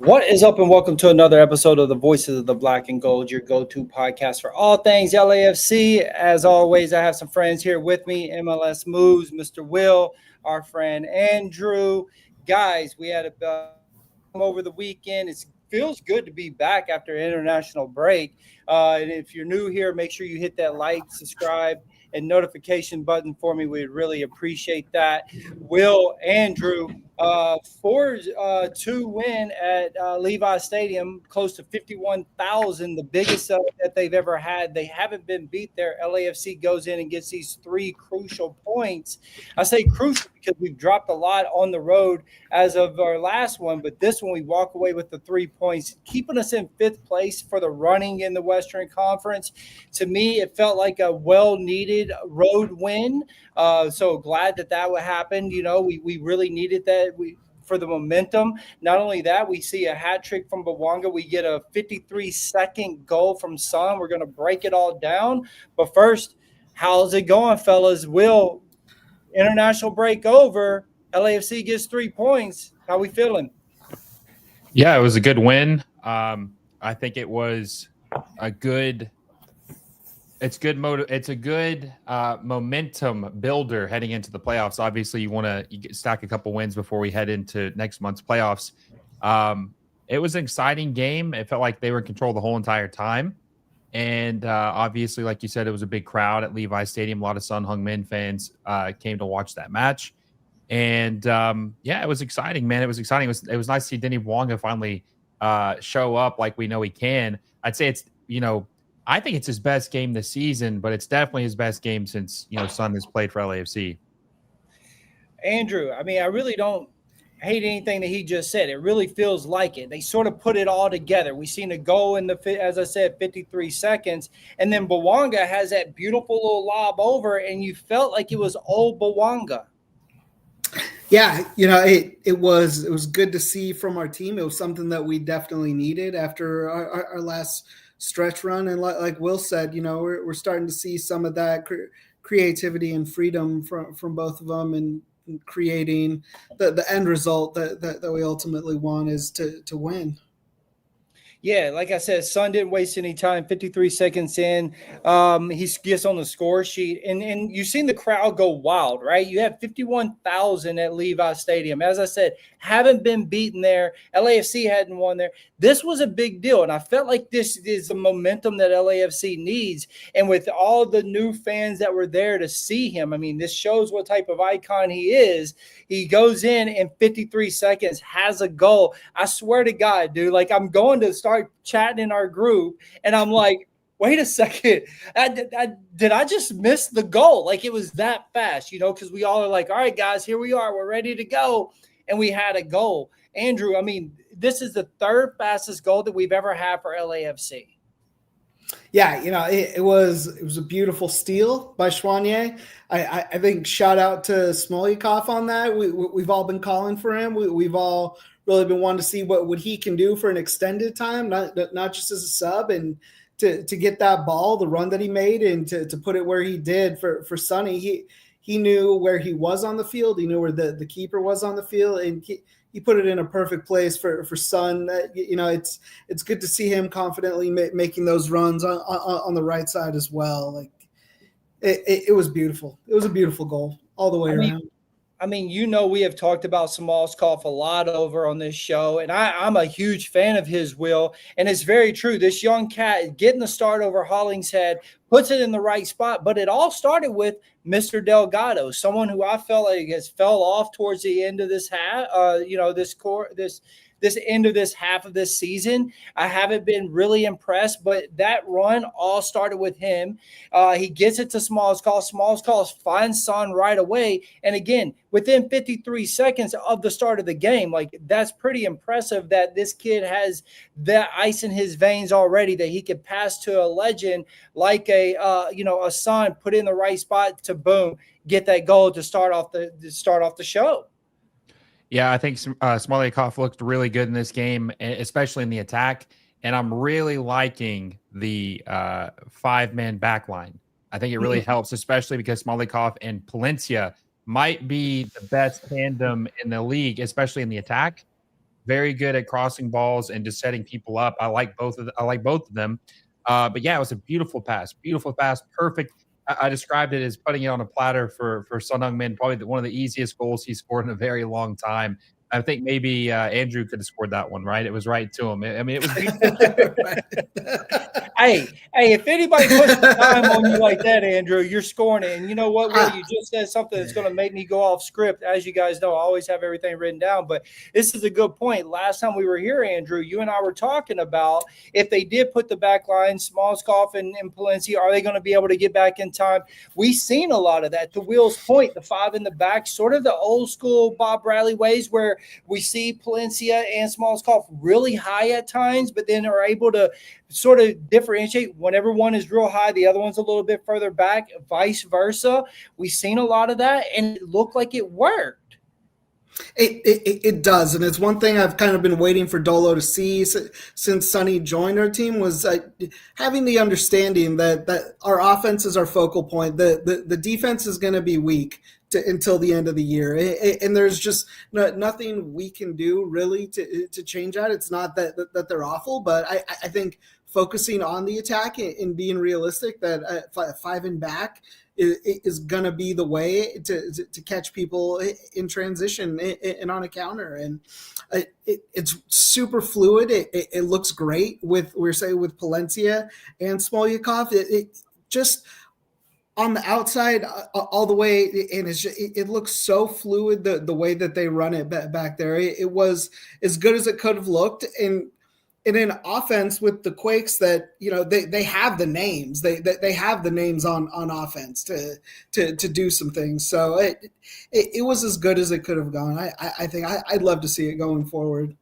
What is up, and welcome to another episode of the Voices of the Black and Gold, your go-to podcast for all things LAFC. As always, I have some friends here with me, MLS Moves, Mr. Will, our friend Andrew. Guys, we had a over the weekend. It feels good to be back after an international break. And if you're new here, make sure you hit that like, subscribe, and notification button for me. We'd really appreciate that. Will, Andrew, 4-2 win at Levi Stadium, close to 51,000, the biggest that they've ever had. They haven't been beat there. LAFC goes in and gets these 3 crucial points. I say crucial because we've dropped a lot on the road as of our last one, but this one we walk away with the 3 points, keeping us in 5th place for the running in the Western Conference. To me, it felt like a well-needed road win. So glad that would happen. You know, we really needed that for the momentum. Not only that, we see a hat trick from Bwanga. We get a 53-second goal from Son. We're going to break it all down. But first, how's it going, fellas? Will, international break over. LAFC gets 3 points. How we feeling? Yeah, it was a good win. I think it was a good – it's a good momentum builder heading into the playoffs. Obviously, you want to stack a couple wins before we head into next month's playoffs. It was an exciting game. It felt like they were in control the whole entire time. And obviously, like you said, it was a big crowd at Levi Stadium. A lot of Heung-Min fans came to watch that match. And, yeah, it was exciting, man. It was exciting. It was nice to see Denis Bouanga finally show up like we know he can. I'd say it's, I think it's his best game this season, but it's definitely his best game since, Son has played for LAFC. Andrew, I mean, I really don't hate anything that he just said. It really feels like it. They sort of put it all together. We seen a goal in as I said, 53 seconds. And then Bwanga has that beautiful little lob over, and you felt like it was old Bwanga. Yeah, it was good to see from our team. It was something that we definitely needed after our last stretch run. And like Will said, we're starting to see some of that creativity and freedom from both of them, and creating the end result that we ultimately want is to win. Yeah, like I said, Son didn't waste any time. 53 seconds in, he gets on the score sheet, and you've seen the crowd go wild, right? You have 51,000 at Levi Stadium. As I said, haven't been beaten there. LAFC hadn't won there. This was a big deal, and I felt like this is the momentum that LAFC needs. And with all the new fans that were there to see him, I mean, this shows what type of icon he is. He goes in 53 seconds, has a goal. I swear to God, dude, like I'm going to start chatting in our group, and I'm like, wait a second, did I just miss the goal? Like it was that fast, because we all are like, all right, guys, here we are. We're ready to go. And we had a goal. Andrew, I mean, this is the 3rd fastest goal that we've ever had for LAFC. Yeah, it was a beautiful steal by Schwanier. I think shout out to Smolyakov on that. We've all been calling for him. We've all really been wanting to see what he can do for an extended time, not just as a sub. And to get that ball, the run that he made, and to put it where he did for Sonny. He knew where he was on the field. He knew where the keeper was on the field, and he put it in a perfect place for Son. It's good to see him confidently making those runs on the right side as well. Like it was beautiful. It was a beautiful goal all the way around. I mean, we have talked about Smalskopf a lot over on this show, and I'm a huge fan of his, Will. And it's very true. This young cat getting the start over Hollingshead puts it in the right spot, but it all started with Mr. Delgado, someone who I felt like has fell off towards the end of this half. This end of this half of this season. I haven't been really impressed, but that run all started with him. He gets it to Smalskopf. Smalskopf finds Son right away. And again, within 53 seconds of the start of the game, like that's pretty impressive that this kid has that ice in his veins already, that he could pass to a legend like a Son, put in the right spot to boom, get that goal to start off the show. Yeah, I think Smalskopf looked really good in this game, especially in the attack. And I'm really liking the 5-man back line. I think it really helps, especially because Smalskopf and Palencia might be the best tandem in the league, especially in the attack. Very good at crossing balls and just setting people up. I like both of them. But yeah, it was a beautiful pass, perfect. I described it as putting it on a platter for Son Heung-Min, probably one of the easiest goals he scored in a very long time. I think maybe Andrew could have scored that one, right? It was right to him. I mean, it was. Hey, if anybody puts the time on you like that, Andrew, you're scoring it. And you know what, Will? You just said something that's going to make me go off script. As you guys know, I always have everything written down. But this is a good point. Last time we were here, Andrew, you and I were talking about if they did put the back line, Smalskopf and Palencia, are they going to be able to get back in time? We've seen a lot of that. To Will's point, the 5 in the back, sort of the old school Bob Bradley ways where we see Palencia and Smalskopf really high at times, but then are able to sort of differentiate. Whenever one is real high, the other one's a little bit further back, vice versa. We've seen a lot of that, and it looked like it worked. It does, and it's one thing I've kind of been waiting for Dolo to see since Sonny joined our team was having the understanding that our offense is our focal point. The defense is going to be weak until the end of the year, and there's just nothing we can do really to change that. It's not that they're awful, but I think focusing on the attack and being realistic that 5 and back is going to be the way to catch people in transition and on a counter. And it's super fluid. It looks great with Palencia and Smalskopf. It just on the outside all the way, and it looks so fluid the way that they run it back there. It was as good as it could have looked. And in offense with the Quakes, that they have the names, they have the names on offense to do some things. So it was as good as it could have gone. I think I'd love to see it going forward.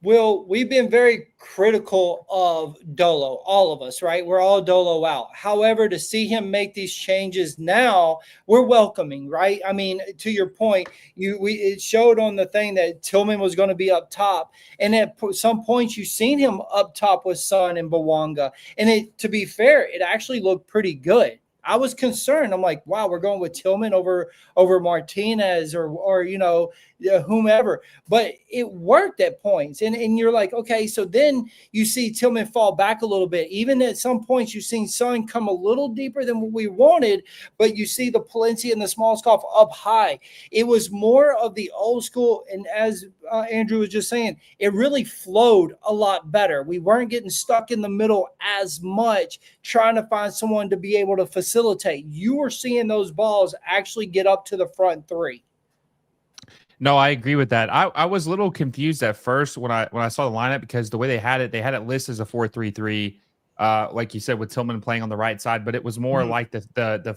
Will, we've been very critical of Dolo, all of us, right? We're all Dolo out. However, to see him make these changes now, we're welcoming, right? I mean, to your point, it showed on the thing that Tillman was going to be up top. And at some points, you've seen him up top with Son and Bwanga. And to be fair, it actually looked pretty good. I was concerned. I'm like, wow, we're going with Tillman over Martinez or whomever. But it worked at points. And you're like, okay, so then you see Tillman fall back a little bit. Even at some points, you've seen Son come a little deeper than what we wanted, but you see the Palencia and the Smalskopf up high. It was more of the old school. And as Andrew was just saying, it really flowed a lot better. We weren't getting stuck in the middle as much, trying to find someone to be able to facilitate. You were seeing those balls actually get up to the front 3. No, I agree with that. I was a little confused at first when I saw the lineup, because the way they had it listed as a 4-3-3, like you said, with Tillman playing on the right side, but it was more like the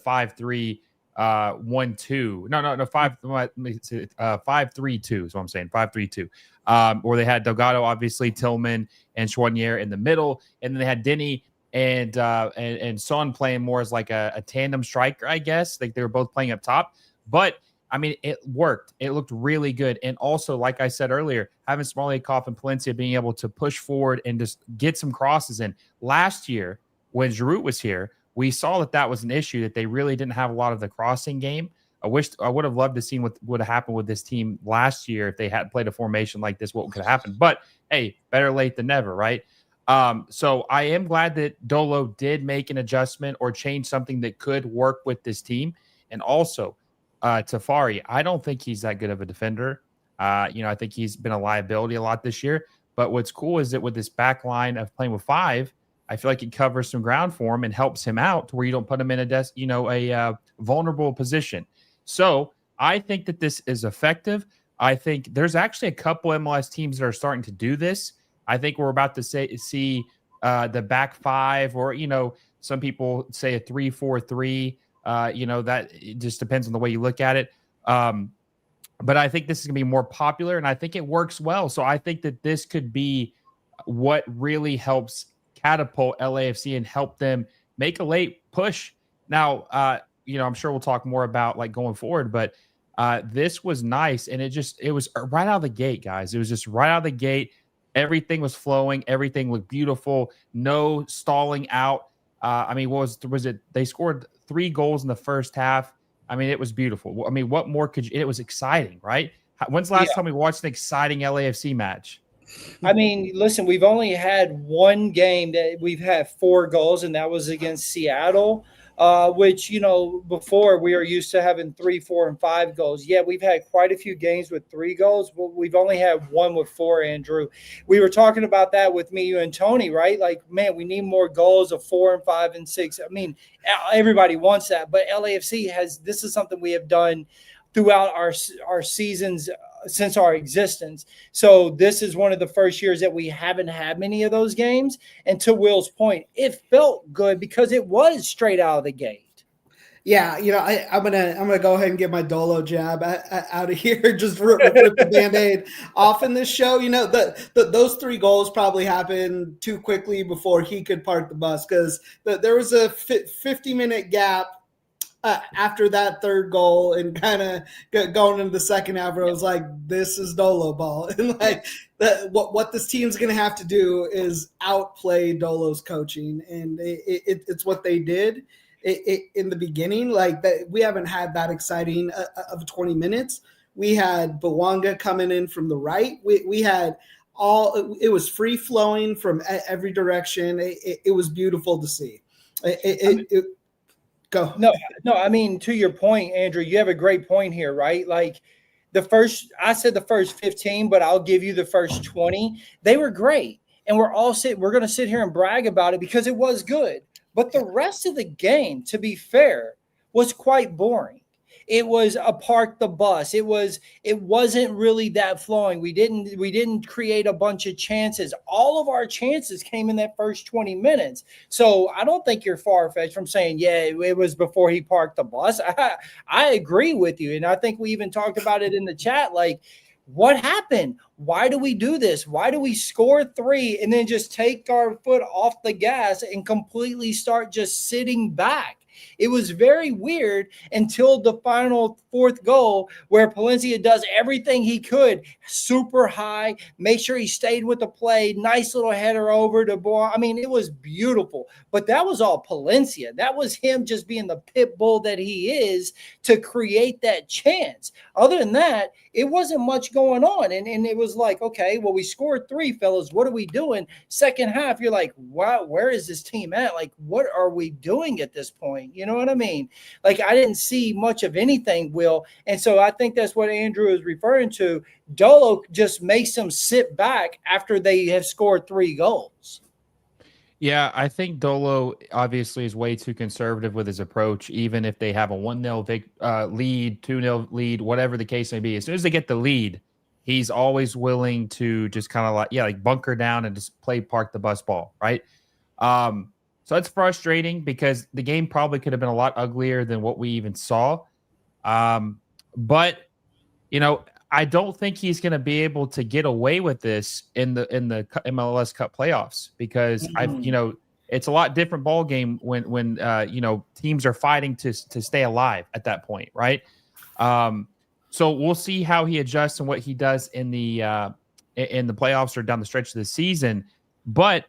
5-3-1-2. No, 5-3-2 is what I'm saying. 5-3-2. Where they had Delgado, obviously, Tillman and Chouanier in the middle, and then they had Denis and Son playing more as like a tandem striker, I guess. Like they were both playing up top. But I mean, it worked. It looked really good. And also, like I said earlier, having Smolyakov and Palencia being able to push forward and just get some crosses in. Last year, when Giroud was here, we saw that was an issue, that they really didn't have a lot of the crossing game. I would have loved to see what would have happened with this team last year if they had played a formation like this, what could happen. But hey, better late than never, right? So I am glad that Dolo did make an adjustment or change something that could work with this team. And also, Tafari, I don't think he's that good of a defender. I think he's been a liability a lot this year. But what's cool is that with this back line of playing with 5, I feel like it covers some ground for him and helps him out to where you don't put him in a vulnerable position. So I think that this is effective. I think there's actually a couple MLS teams that are starting to do this. I think we're about to see the back 5, or some people say a 3-4-3. That it just depends on the way you look at it. But I think this is going to be more popular, and I think it works well. So I think that this could be what really helps catapult LAFC and help them make a late push. Now, I'm sure we'll talk more about like going forward, but this was nice. And it was right out of the gate, guys. It was just right out of the gate. Everything was flowing. Everything looked beautiful. No stalling out. What was it? They scored 3 goals in the first half. I mean, it was beautiful. I mean, what more could you? It was exciting, right? When's the last time we watched an exciting LAFC match? I mean, listen, we've only had one game that we've had 4 goals, and that was against Seattle, which, before we were used to having 3, 4, and 5 goals. Yeah, we've had quite a few games with 3 goals, but we've only had one with 4, Andrew. We were talking about that with me, you, and Tony, right? Like, man, we need more goals of 4 and 5 and 6. I mean, everybody wants that, but LAFC this is something we have done throughout our seasons since our existence. So this is one of the first years that we haven't had many of those games. And to Will's point, it felt good because it was straight out of the gate. Yeah, I'm gonna go ahead and get my Dolo jab out of here. Just rip the Band-Aid off in this show. Those 3 goals probably happened too quickly before he could park the bus, because there was a 50-minute gap after that 3rd goal, and kind of going into the second half, where I was like, this is Dolo ball. And what this team's going to have to do is outplay Dolo's coaching. And it's what they did in the beginning. Like, that, we haven't had that exciting of 20 minutes. We had Bwanga coming in from the right. We had it was free flowing from every direction. It was beautiful to see. Go. No, I mean, to your point, Andrew, you have a great point here, right? Like, I said the first 15, but I'll give you the first 20. They were great. And we're going to sit here and brag about it because it was good. But the rest of the game, to be fair, was quite boring. It was a park the bus. It wasn't really that flowing. We didn't create a bunch of chances. All of our chances came in that first 20 minutes. So I don't think you're far-fetched from saying, yeah, it was before he parked the bus. I agree with you. And I think we even talked about it in the chat. Like, what happened? Why do we do this? Why do we score 3 and then just take our foot off the gas and completely start just sitting back? It was very weird until the final 4th goal, where Palencia does everything he could, super high, make sure he stayed with the play, nice little header over to Bwanga. I mean, it was beautiful. But that was all Palencia. That was him just being the pit bull that he is to create that chance. Other than that, it wasn't much going on. And it was like, okay, well, we scored 3, fellas. What are we doing? Second half, you're like, wow, where is this team at? Like, what are we doing at this point? You know what I mean? Like, I didn't see much of anything, Will. And so I think that's what Andrew is referring to. Dolo just makes them sit back after they have scored 3 goals. Yeah, I think Dolo obviously is way too conservative with his approach, even if they have a 1-0 lead, 2-0 lead, whatever the case may be. As soon as they get the lead, he's always willing to just kind of like bunker down and just play park the bus ball, right? So it's frustrating because the game probably could have been a lot uglier than what we even saw. But I don't think he's going to be able to get away with this in the MLS Cup playoffs, because it's a lot different ball game when teams are fighting to stay alive at that point, right? So we'll see how he adjusts and what he does in the playoffs or down the stretch of the season. But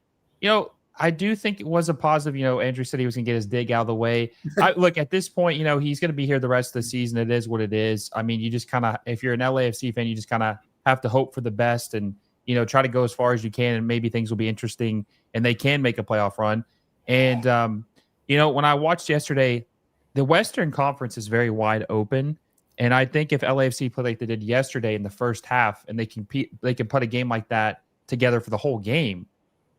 I do think it was a positive. Andrew said he was going to get his dig out of the way. Look, at this point, he's going to be here the rest of the season. It is what it is. I mean, you just kind of, if you're an LAFC fan, you just kind of have to hope for the best and try to go as far as you can, and maybe things will be interesting and they can make a playoff run. And when I watched yesterday, the Western Conference is very wide open. And I think if LAFC play like they did yesterday in the first half, and they can put a game like that together for the whole game,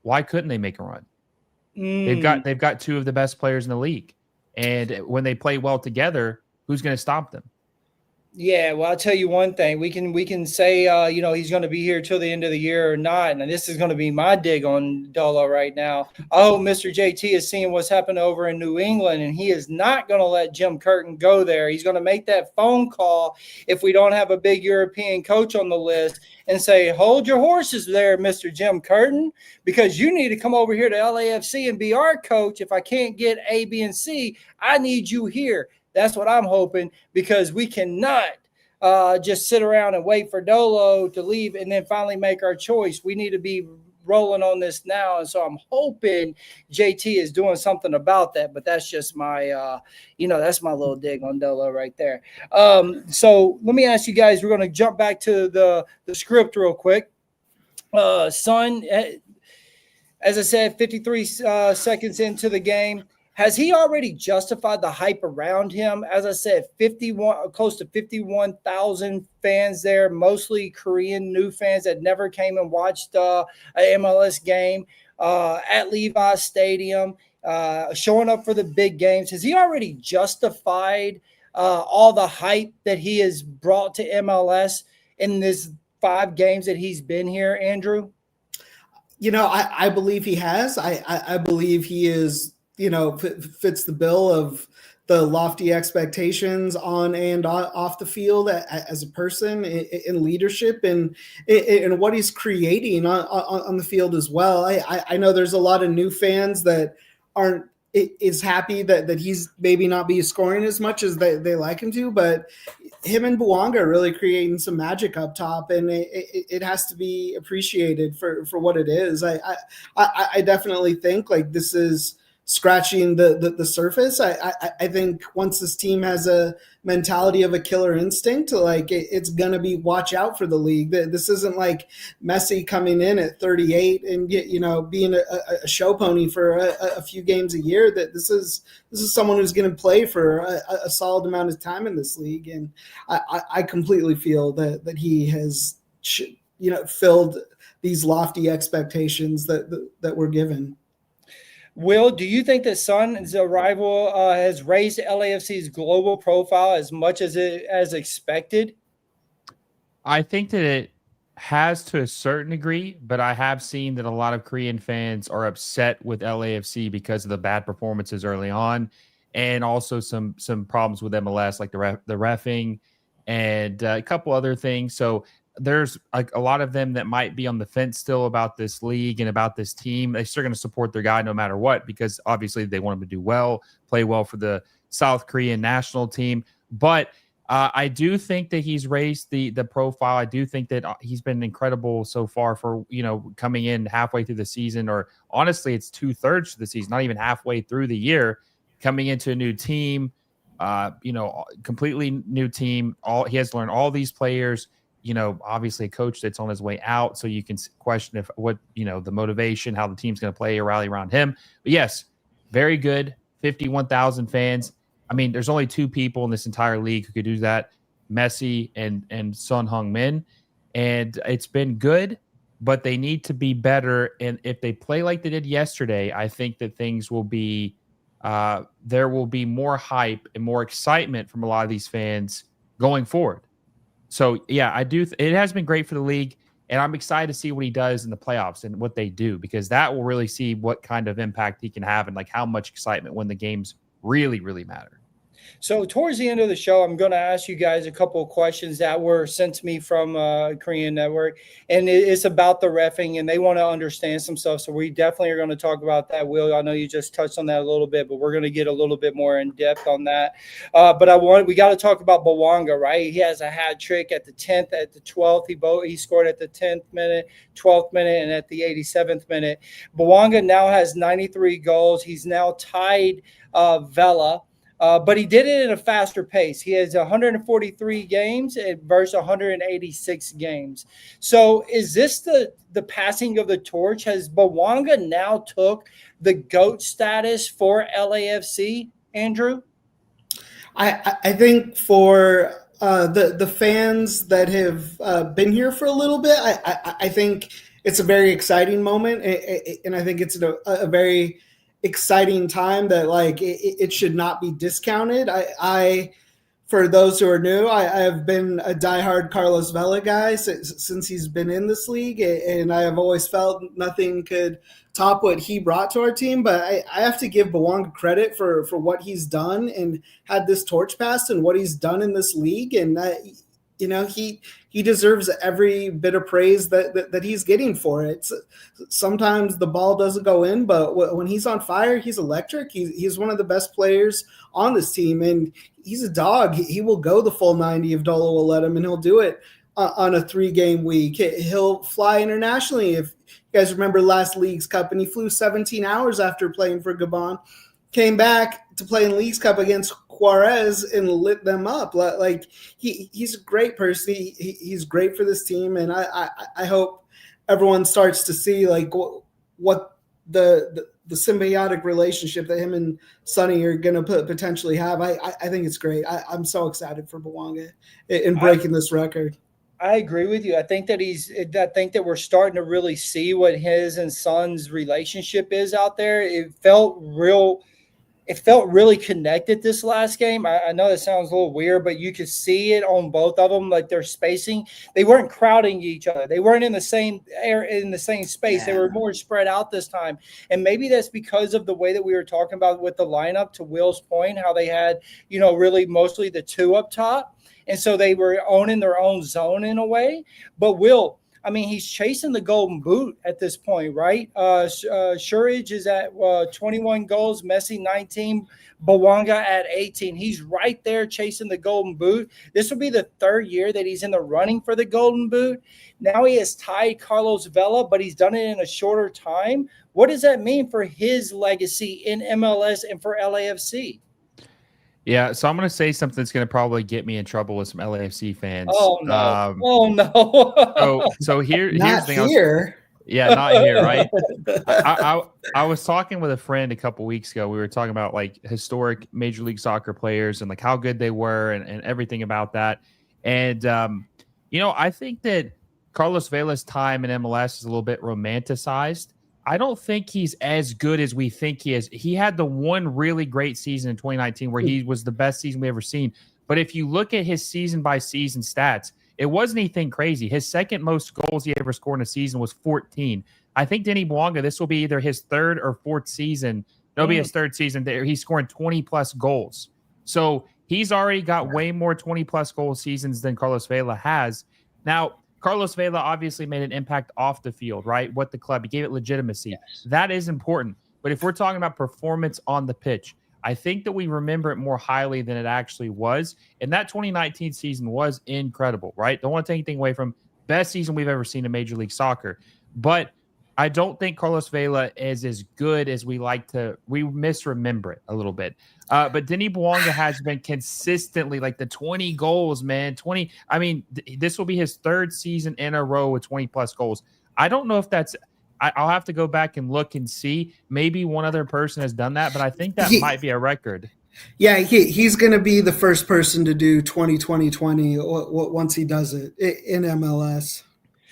why couldn't they make a run? They've got two of the best players in the league, and when they play well together, who's going to stop them? Yeah, well, I'll tell you one thing. We can say, he's going to be here till the end of the year or not, and this is going to be my dig on Dolo right now. I hope Mr. JT is seeing what's happened over in New England, and he is not going to let Jim Curtin go there. He's going to make that phone call if we don't have a big European coach on the list and say, hold your horses there, Mr. Jim Curtin, because you need to come over here to LAFC and be our coach. If I can't get A, B, and C, I need you here. That's what I'm hoping, because we cannot just sit around and wait for Dolo to leave and then finally make our choice. We need to be rolling on this now. And so I'm hoping JT is doing something about that. But that's just my, that's my little dig on Dolo right there. So let me ask you guys, we're going to jump back to the script real quick. Son, as I said, 53 seconds into the game. Has he already justified the hype around him? As I said, close to 51,000 fans there, mostly Korean new fans that never came and watched an MLS game at Levi Stadium, showing up for the big games. Has he already justified all the hype that he has brought to MLS in this 5 games that he's been here, Andrew? I believe he has. I believe he is – fits the bill of the lofty expectations on and off the field as a person in leadership and in what he's creating on the field as well. I know there's a lot of new fans that aren't is happy that he's maybe not be scoring as much as they like him to, but him and Bwanga are really creating some magic up top, and it has to be appreciated for what it is. I definitely think like this is scratching the surface. I think once this team has a mentality of a killer instinct, like it's going to be watch out for the league. This isn't like Messi coming in at 38 and being a show pony for a few games a year. That this is someone who's going to play for a solid amount of time in this league, and I completely feel that he has filled these lofty expectations that were given. Will, do you think that Son's arrival has raised LAFC's global profile as much as expected? I think that it has to a certain degree, but I have seen that a lot of Korean fans are upset with LAFC because of the bad performances early on, and also some problems with MLS, like the reffing and a couple other things. So there's like a lot of them that might be on the fence still about this league and about this team. They're still going to support their guy no matter what, because obviously they want him to do well, play well for the South Korean national team. But I do think that he's raised the profile. I do think that he's been incredible so far for, coming in halfway through the season, or honestly, it's 2/3 of the season, not even halfway through the year, coming into a new team, completely new team. He has learned all these players. Obviously a coach that's on his way out, so you can question the motivation, how the team's going to play or rally around him. But yes, very good. 51,000 fans. I mean, there's only 2 people in this entire league who could do that, Messi and Son Heung-Min. And it's been good, but they need to be better. And if they play like they did yesterday, I think that things will be there will be more hype and more excitement from a lot of these fans going forward. So, yeah, I do. It has been great for the league, and I'm excited to see what he does in the playoffs and what they do, because that will really see what kind of impact he can have and like how much excitement when the games really, really matter. So towards the end of the show, I'm going to ask you guys a couple of questions that were sent to me from Korean Network, and it's about the reffing, and they want to understand some stuff. So we definitely are going to talk about that. Will, I know you just touched on that a little bit, but we're going to get a little bit more in depth on that. But we got to talk about Bwanga, right? He has a hat trick at the 10th, at the 12th. He scored at the 10th minute, 12th minute, and at the 87th minute. Bwanga now has 93 goals. He's now tied Vela. But he did it at a faster pace. He has 143 games versus 186 games. So is this the passing of the torch? Has Bwanga now took the GOAT status for LAFC, Andrew? I think for the fans that have been here for a little bit, I think it's a very exciting moment. And I think it's a very exciting time that it should not be discounted. I for those who are new, I have been a diehard Carlos Vela guy since he's been in this league, and I have always felt nothing could top what he brought to our team. But I have to give Bwanga credit for what he's done and had this torch passed and what he's done in this league, and he deserves every bit of praise that he's getting for it. Sometimes the ball doesn't go in, but when he's on fire, he's electric. He's one of the best players on this team, and he's a dog. He will go the full 90 if Dolo will let him, and he'll do it on a 3-game week. He'll fly internationally. If you guys remember last League's Cup, and he flew 17 hours after playing for Gabon, came back to play in League's Cup against Juarez and lit them up. Like he's a great person. He's great for this team, and I hope everyone starts to see what the symbiotic relationship that him and Sonny are going to potentially have. I think it's great. I'm so excited for Bwanga in breaking this record. I agree with you. I think that we're starting to really see what his and Son's relationship is out there. It felt really connected this last game. I know that sounds a little weird, but you could see it on both of them. Like their spacing, they weren't crowding each other. They weren't in the same space. Yeah. They were more spread out this time. And maybe that's because of the way that we were talking about with the lineup, to Will's point, how they had, really mostly the two up top. And so they were owning their own zone in a way. But Will, he's chasing the golden boot at this point, right? Sturridge is at 21 goals, Messi 19, Bwanga at 18. He's right there chasing the golden boot. This will be the third year that he's in the running for the golden boot. Now he has tied Carlos Vela, but he's done it in a shorter time. What does that mean for his legacy in MLS and for LAFC? Yeah, so I'm going to say something that's going to probably get me in trouble with some LAFC fans. Oh, no. So here's the thing. Not here, right? I was talking with a friend a couple weeks ago. We were talking about historic Major League Soccer players and how good they were and everything about that. And, I think that Carlos Vela's time in MLS is a little bit romanticized. I don't think he's as good as we think he is. He had the one really great season in 2019 where he was the best season we ever seen. But if you look at his season-by-season stats, it wasn't anything crazy. His second most goals he ever scored in a season was 14. I think Denis Bouanga, this will be either his third or fourth season. It'll be his third season. He's scoring 20-plus goals. So he's already got way more 20-plus goal seasons than Carlos Vela has. Now, Carlos Vela obviously made an impact off the field, right? What the club, he gave it legitimacy. Yes. That is important. But if we're talking about performance on the pitch, I think that we remember it more highly than it actually was. And that 2019 season was incredible, right? Don't want to take anything away from best season we've ever seen in Major League Soccer. But I don't think Carlos Vela is as good as we misremember it a little bit. But Denis Bouanga has been consistently the 20 goals, man. 20. This will be his third season in a row with 20-plus goals. I don't know if that's – I'll have to go back and look and see. Maybe one other person has done that, but I think that might be a record. Yeah, he's going to be the first person to do 20-20-20 once he does it in MLS.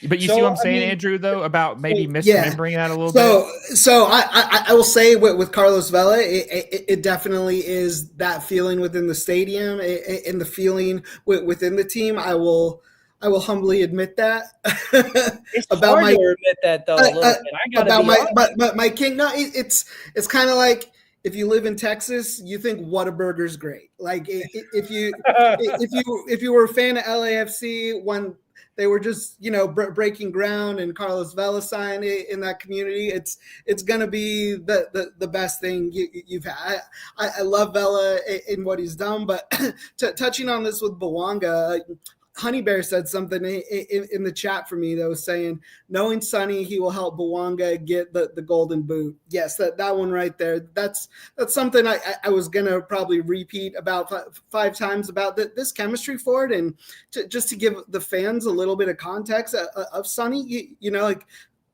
But you see what I'm saying, Andrew, though, about maybe misremembering that a little bit? So I will say with Carlos Vela, it definitely is that feeling within the stadium and the feeling within the team. I will humbly admit that. It's hard to admit that, though, a little bit. I gotta my king. No, it's kind of like if you live in Texas, you think Whataburger's great. Like if you were a fan of LAFC when they were just breaking ground and Carlos Vela signed in that community, it's going to be the best thing you've had. I love Vela in what he's done, but touching on this with Bwanga, Honey Bear said something in the chat for me that was saying, knowing Sonny, he will help Bwanga get the golden boot. Yes, that one right there. That's something I was going to probably repeat about five times about this chemistry for it. And just to give the fans a little bit of context of Sonny, like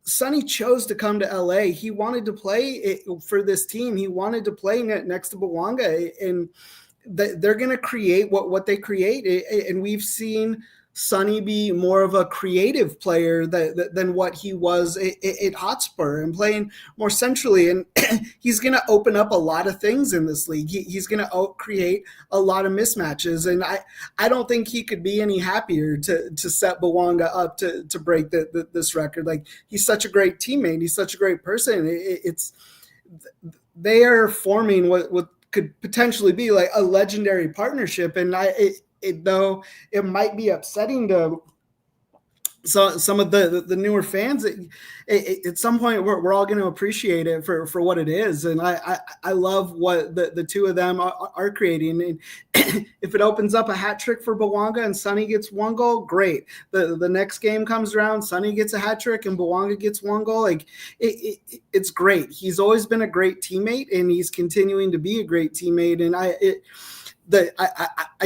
Sonny chose to come to LA. He wanted to play for this team. He wanted to play next to Bwanga, and they're going to create what they create. And we've seen Sonny be more of a creative player than what he was at Hotspur, and playing more centrally. And he's going to open up a lot of things in this league. He's going to create a lot of mismatches. And I don't think he could be any happier to set Bwanga up to break this record. Like, he's such a great teammate. He's such a great person. They are forming what could potentially be like a legendary partnership. And though it might be upsetting to some of the newer fans, at some point we're all going to appreciate it for what it is. And I love what the two of them are creating. And if it opens up a hat trick for Bwanga and Sonny gets one goal, great. The next game comes around, Sonny gets a hat trick and Bwanga gets one goal. Like it's great. He's always been a great teammate, and he's continuing to be a great teammate. And I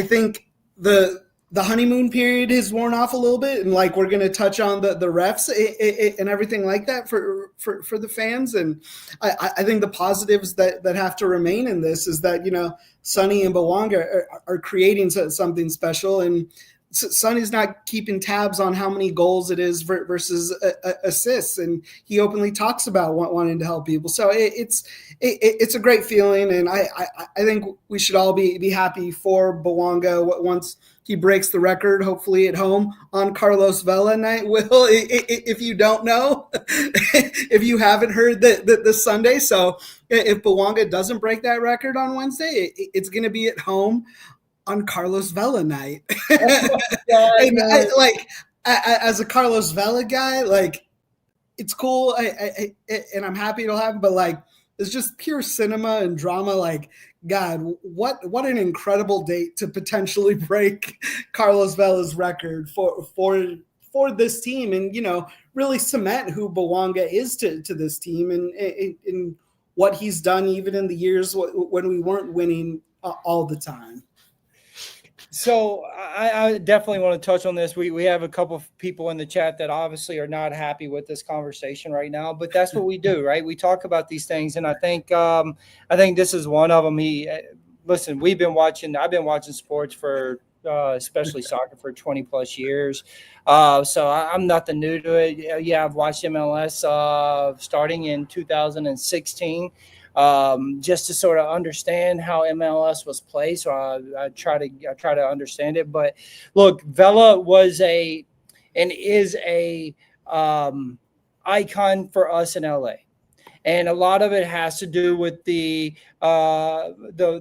think the honeymoon period has worn off a little bit, and like we're going to touch on the refs and everything like that for the fans. And I think the positives that have to remain in this is that Sonny and Bwanga are creating something special, and Sonny's not keeping tabs on how many goals it is versus assists, and he openly talks about wanting to help people. So it's a great feeling, and I think we should all be happy for Bwanga once he breaks the record, hopefully at home on Carlos Vela night. Will, if you don't know, if you haven't heard this Sunday, so if Bwanga doesn't break that record on Wednesday, it's going to be at home on Carlos Vela night. And as a Carlos Vela guy, like, it's cool. And I'm happy it'll happen, but like, it's just pure cinema and drama. Like, God, what an incredible date to potentially break Carlos Vela's record for this team, and really cement who Bwanga is to this team, and what he's done even in the years when we weren't winning all the time. So I definitely want to touch on this. We have a couple of people in the chat that obviously are not happy with this conversation right now, but that's what we do, right? We talk about these things, and I think this is one of them. Listen, I've been watching sports for especially soccer for 20 plus years. So I'm nothing new to it. Yeah, I've watched MLS starting in 2016. Just to sort of understand how MLS was played. So I try to understand it. But look, Vela was and is a icon for us in LA. And a lot of it has to do with the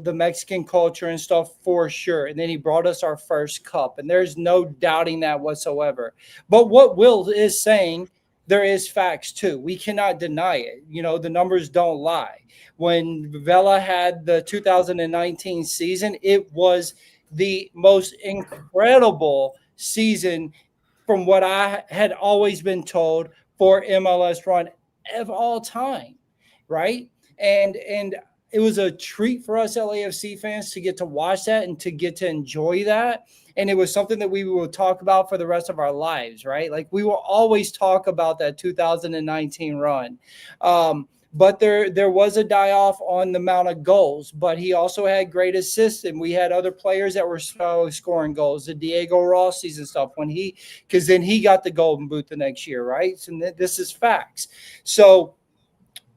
Mexican culture and stuff, for sure. And then he brought us our first cup, and there's no doubting that whatsoever. But what Will is saying, there is facts too. We cannot deny it. The numbers don't lie. When Vela had the 2019 season, it was the most incredible season from what I had always been told for MLS run of all time, right? And it was a treat for us LAFC fans to get to watch that and to get to enjoy that. And it was something that we will talk about for the rest of our lives, right? Like, we will always talk about that 2019 run. But there was a die-off on the amount of goals, but he also had great assists, and we had other players that were scoring goals, the Diego Rossi's and stuff, because then he got the golden boot the next year, right? So this is facts. So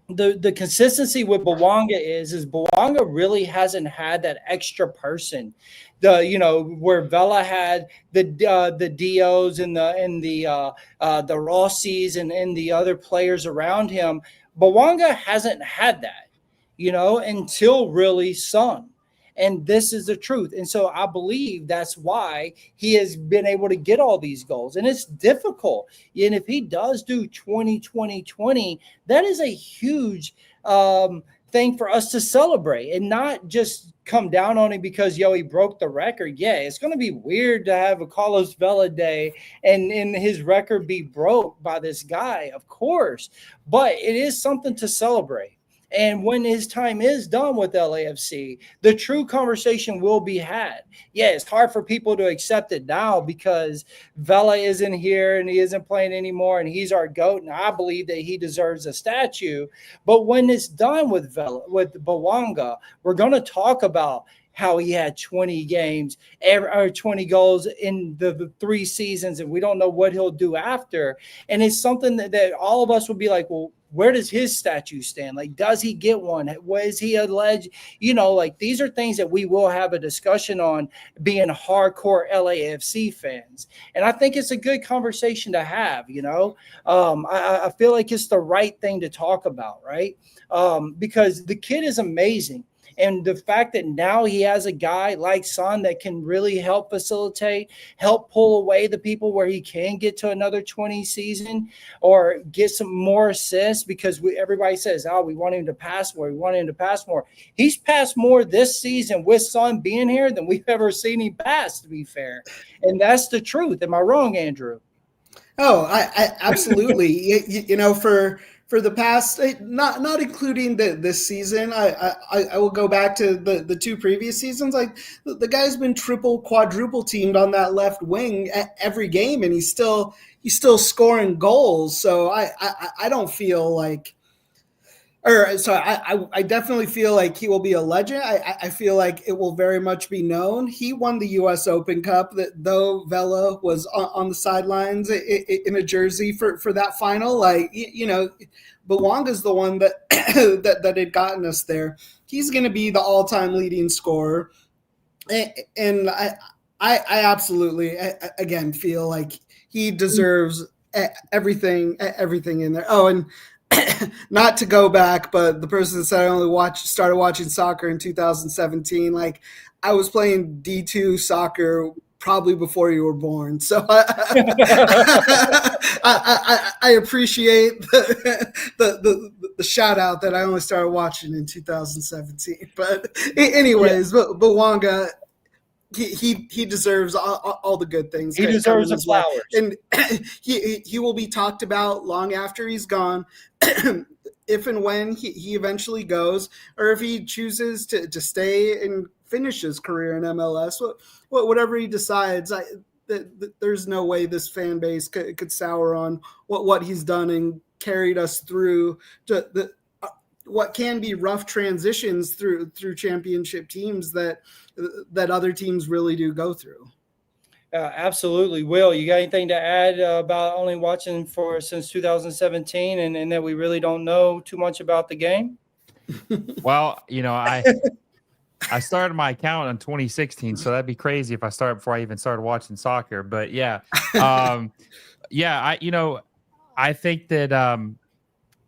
the consistency with Bwanga is Bwanga really hasn't had that extra person. Where Vela had the Dios and the Rossi's and the other players around him, Bwanga hasn't had that. until really Son. And this is the truth. And so I believe that's why he has been able to get all these goals. And it's difficult. And if he does do 20-20-20, that is a huge thing for us to celebrate and not just come down on him because, he broke the record. Yeah, it's going to be weird to have a Carlos Vela day and his record be broke by this guy, of course. But it is something to celebrate. And when his time is done with LAFC, the true conversation will be had. Yeah, it's hard for people to accept it now because Vela isn't here and he isn't playing anymore and he's our GOAT. And I believe that he deserves a statue. But when it's done with Vela, with Bwanga, we're going to talk about how he had 20 games or 20 goals in the 3 seasons, and we don't know what he'll do after. And it's something that all of us will be like, well, where does his statue stand? Like, does he get one? What is he alleged? These are things that we will have a discussion on being hardcore LAFC fans. And I think it's a good conversation to have, I feel like it's the right thing to talk about, right? Because the kid is amazing. And the fact that now he has a guy like Son that can really help facilitate, help pull away the people where he can get to another 20 season or get some more assists because everybody says, we want him to pass more. We want him to pass more. He's passed more this season with Son being here than we've ever seen him pass, to be fair. And that's the truth. Am I wrong, Andrew? Oh, I absolutely. For the past, not including this season, I will go back to the 2 previous seasons. Like the guy's been quadruple teamed on that left wing every game, and he's still scoring goals. So I don't feel like, I definitely feel like he will be a legend. I feel like it will very much be known. He won the U.S. Open Cup, that though Vela was on the sidelines in a jersey for that final. Bwanga's the one that that had gotten us there. He's going to be the all-time leading scorer, and I absolutely again feel like he deserves everything in there. Oh, and not to go back, but the person that said I only started watching soccer in 2017, like I was playing D2 soccer probably before you were born. So I appreciate the shout out that I only started watching in 2017. But anyways, Bwanga, he deserves all the good things. He deserves the flowers, and he will be talked about long after he's gone. If and when he eventually goes, or if he chooses to stay and finish his career in MLS, whatever he decides, there's no way this fan base could sour on what he's done and carried us through to what can be rough transitions through championship teams that other teams really do go through. Absolutely. Will, you got anything to add about only watching since 2017 and that we really don't know too much about the game? Well, I started my account in 2016, so that'd be crazy if I started before I even started watching soccer. But yeah, I think that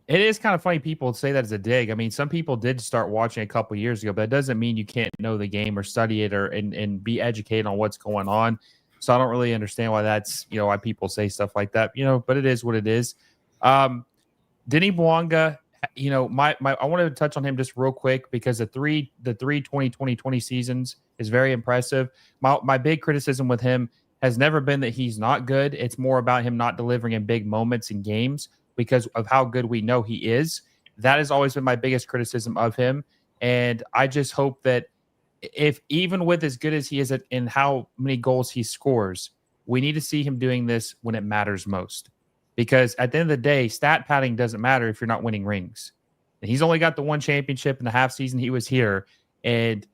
it is kind of funny people say that as a dig. I mean, some people did start watching a couple years ago, but that doesn't mean you can't know the game or study it and be educated on what's going on. So I don't really understand why that's, why people say stuff like that, but it is what it is. Denis Bouanga, I wanted to touch on him just real quick because the three 2020 seasons is very impressive. My big criticism with him has never been that he's not good. It's more about him not delivering in big moments in games because of how good we know he is. That has always been my biggest criticism of him. And I just hope that if even with as good as he is in how many goals he scores, we need to see him doing this when it matters most. Because at the end of the day, stat padding doesn't matter if you're not winning rings. And he's only got the one championship in the half season he was here. And,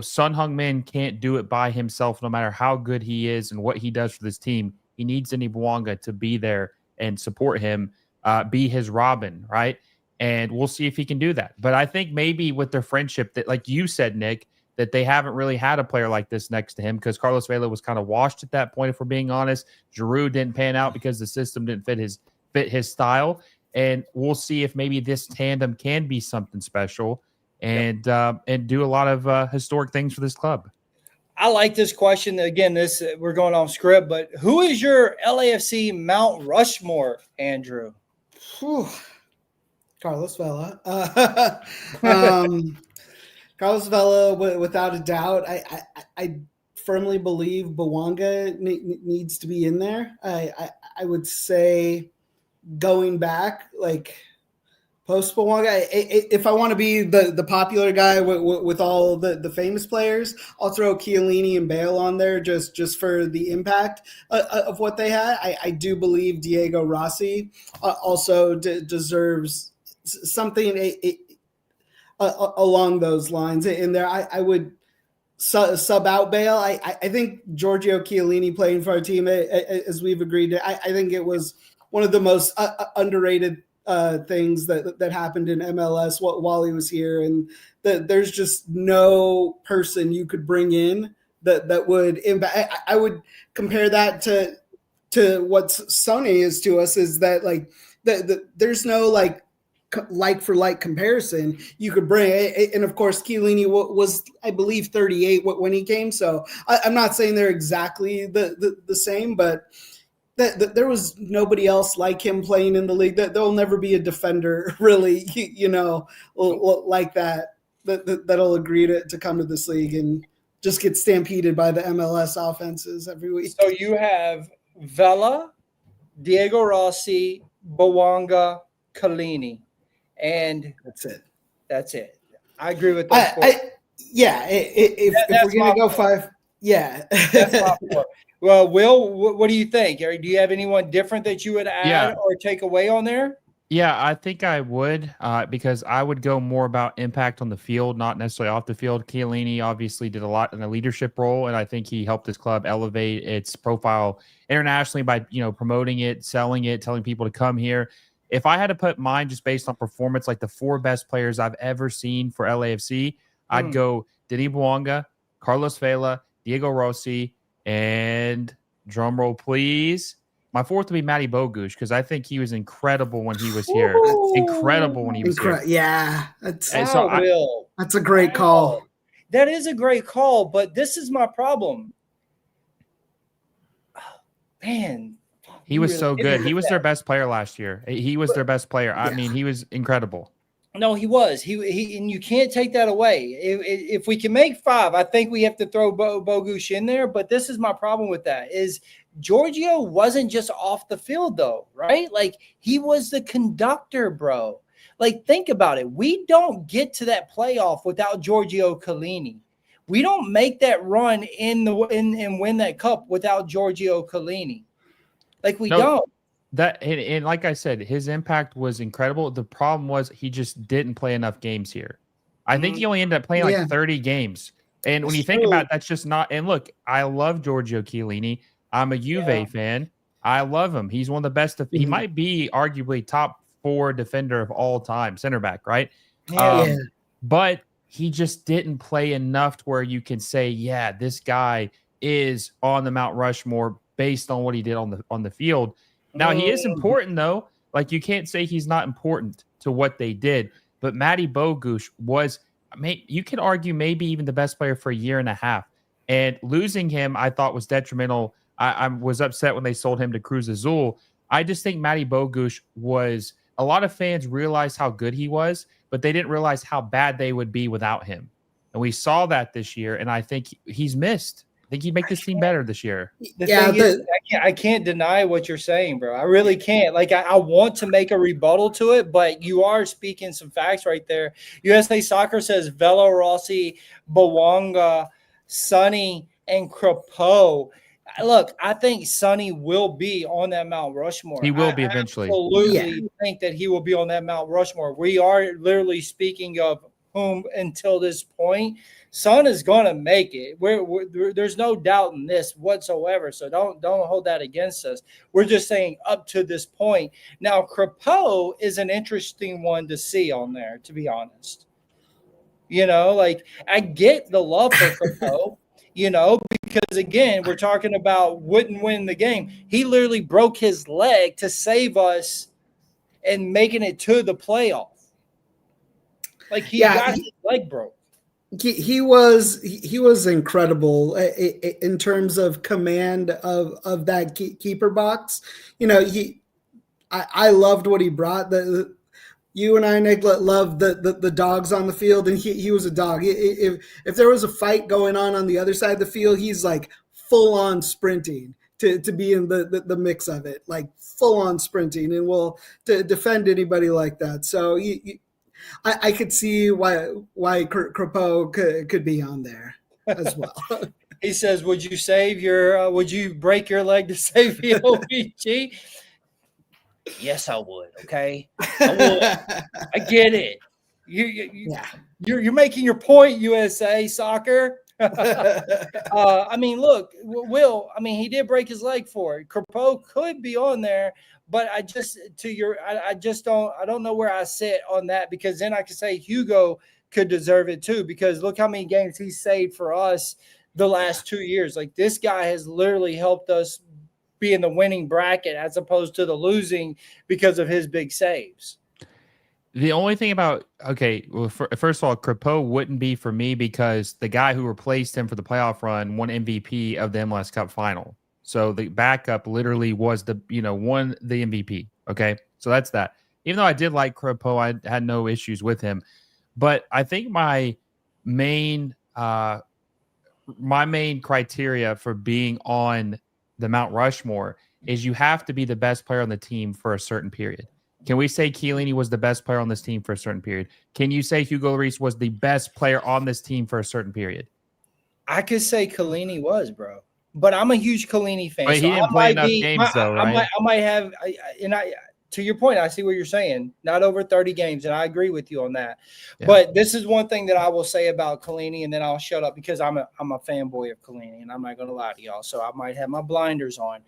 Son Heung-Min can't do it by himself no matter how good he is and what he does for this team. He needs Denis Bouanga to be there and support him, be his Robin, right? And we'll see if he can do that. But I think maybe with their friendship that, like you said, Nick, that they haven't really had a player like this next to him because Carlos Vela was kind of washed at that point, if we're being honest. Giroud didn't pan out because the system didn't fit his style. and we'll see if maybe this tandem can be something special and do a lot of historic things for this club. I like this question. Again, we're going off script, but who is your LAFC Mount Rushmore, Andrew? Whew. Carlos Vela. Carlos Vela, without a doubt. I firmly believe Bwanga needs to be in there. I would say going back, like post Bwanga, if I want to be the popular guy with all the famous players, I'll throw Chiellini and Bale on there just for the impact of what they had. I do believe Diego Rossi also deserves something along those lines in there. I would sub out Bale. I think Giorgio Chiellini playing for our team, as we've agreed to, I think it was one of the most underrated things that happened in MLS while he was here. And there's just no person you could bring in that would impact. I would compare that to what Sony is to us, is that like there's no like for like comparison you could bring. And of course, Chiellini was, I believe, 38 when he came. So I'm not saying they're exactly the same, but there was nobody else like him playing in the league. There'll never be a defender really, like that'll agree to come to this league and just get stampeded by the MLS offenses every week. So you have Vela, Diego Rossi, Bwanga, Chiellini. And that's it. I agree with that. If we're going to go five, that's my four. Well, Will, what do you think? Do you have anyone different that you would add or take away on there? Yeah, I think I would because I would go more about impact on the field, not necessarily off the field. Chiellini obviously did a lot in a leadership role, and I think he helped his club elevate its profile internationally by promoting it, selling it, telling people to come here. If I had to put mine just based on performance, like the four best players I've ever seen for LAFC, I'd go Denis Bouanga, Carlos Vela, Diego Rossi, and drumroll please, my fourth would be Matty Bogusz, because I think he was incredible when he was here. Incredible when he was here. Yeah, that's a great call. That is a great call, but this is my problem. Man. He was so good. He was their best player last year. He was their best player. I mean, he was incredible. No, he was. He and you can't take that away. If we can make five, I think we have to throw Bogusz in there. But this is my problem with that: is Giorgio wasn't just off the field though, right? Like he was the conductor, bro. Like think about it. We don't get to that playoff without Giorgio Chiellini. We don't make that run and win that cup without Giorgio Chiellini. Like we don't. That and like I said, his impact was incredible. The problem was he just didn't play enough games here. I think he only ended up playing like 30 games. And when you think about it, that's just not. And look, I love Giorgio Chiellini. I'm a Juve fan. I love him. He's one of the best. He might be arguably top 4 defender of all time, center back, right? But he just didn't play enough to where you can say, yeah, this guy is on the Mount Rushmore based on what he did on the field. Now, he is important, though. Like, you can't say he's not important to what they did. But Matty Bogusz was, you could argue, maybe even the best player for a year and a half. And losing him, I thought, was detrimental. I was upset when they sold him to Cruz Azul. I just think Matty Bogusz was – a lot of fans realized how good he was, but they didn't realize how bad they would be without him. And we saw that this year, and I think he's missed. I think he'd make this team better this year. I can't deny what you're saying, bro. I really can't. Like, I want to make a rebuttal to it, but you are speaking some facts right there. USA Soccer says Vela, Rossi, Bwanga, Sonny, and Crepeau. Look, I think Sonny will be on that Mount Rushmore. He will be eventually. Absolutely think that he will be on that Mount Rushmore. We are literally speaking of whom until this point. Son is going to make it. There's no doubt in this whatsoever. So don't hold that against us. We're just saying up to this point. Now, Crepeau is an interesting one to see on there, to be honest. Like I get the love for Crepeau, because again, we're talking about wouldn't win the game. He literally broke his leg to save us. and making it to the playoff. Like he got his leg broke. He was incredible in terms of command of that keeper box. You know, I loved what he brought. You and I, Nick, loved the dogs on the field, and he was a dog. If there was a fight going on the other side of the field, he's like full on sprinting to be in the mix of it, like full on sprinting, and will to defend anybody like that. So I could see why Crepeau could be on there as well. He says, "Would you break your leg to save the OPG?" Yes, I would. Okay, I would. I get it. You're making your point, USA Soccer. I mean, look, Will. I mean, he did break his leg for it. Crepeau could be on there. But I don't know where I sit on that, because then I could say Hugo could deserve it too, because look how many games he saved for us the last 2 years. Like, this guy has literally helped us be in the winning bracket as opposed to the losing because of his big saves. The only thing about, first of all, Crepeau wouldn't be for me because the guy who replaced him for the playoff run won MVP of the MLS Cup final. So the backup literally was won the MVP. Okay. So that's that. Even though I did like Crepeau, I had no issues with him. But I think my main criteria for being on the Mount Rushmore is you have to be the best player on the team for a certain period. Can we say Chiellini was the best player on this team for a certain period? Can you say Hugo Lloris was the best player on this team for a certain period? I could say Chiellini was, bro. But I'm a huge Chiellini fan. But he didn't play enough games, though, right? I might have, to your point, I see what you're saying. Not over 30 games, and I agree with you on that. Yeah. But this is one thing that I will say about Chiellini, and then I'll shut up because I'm a fanboy of Chiellini, and I'm not going to lie to y'all. So I might have my blinders on.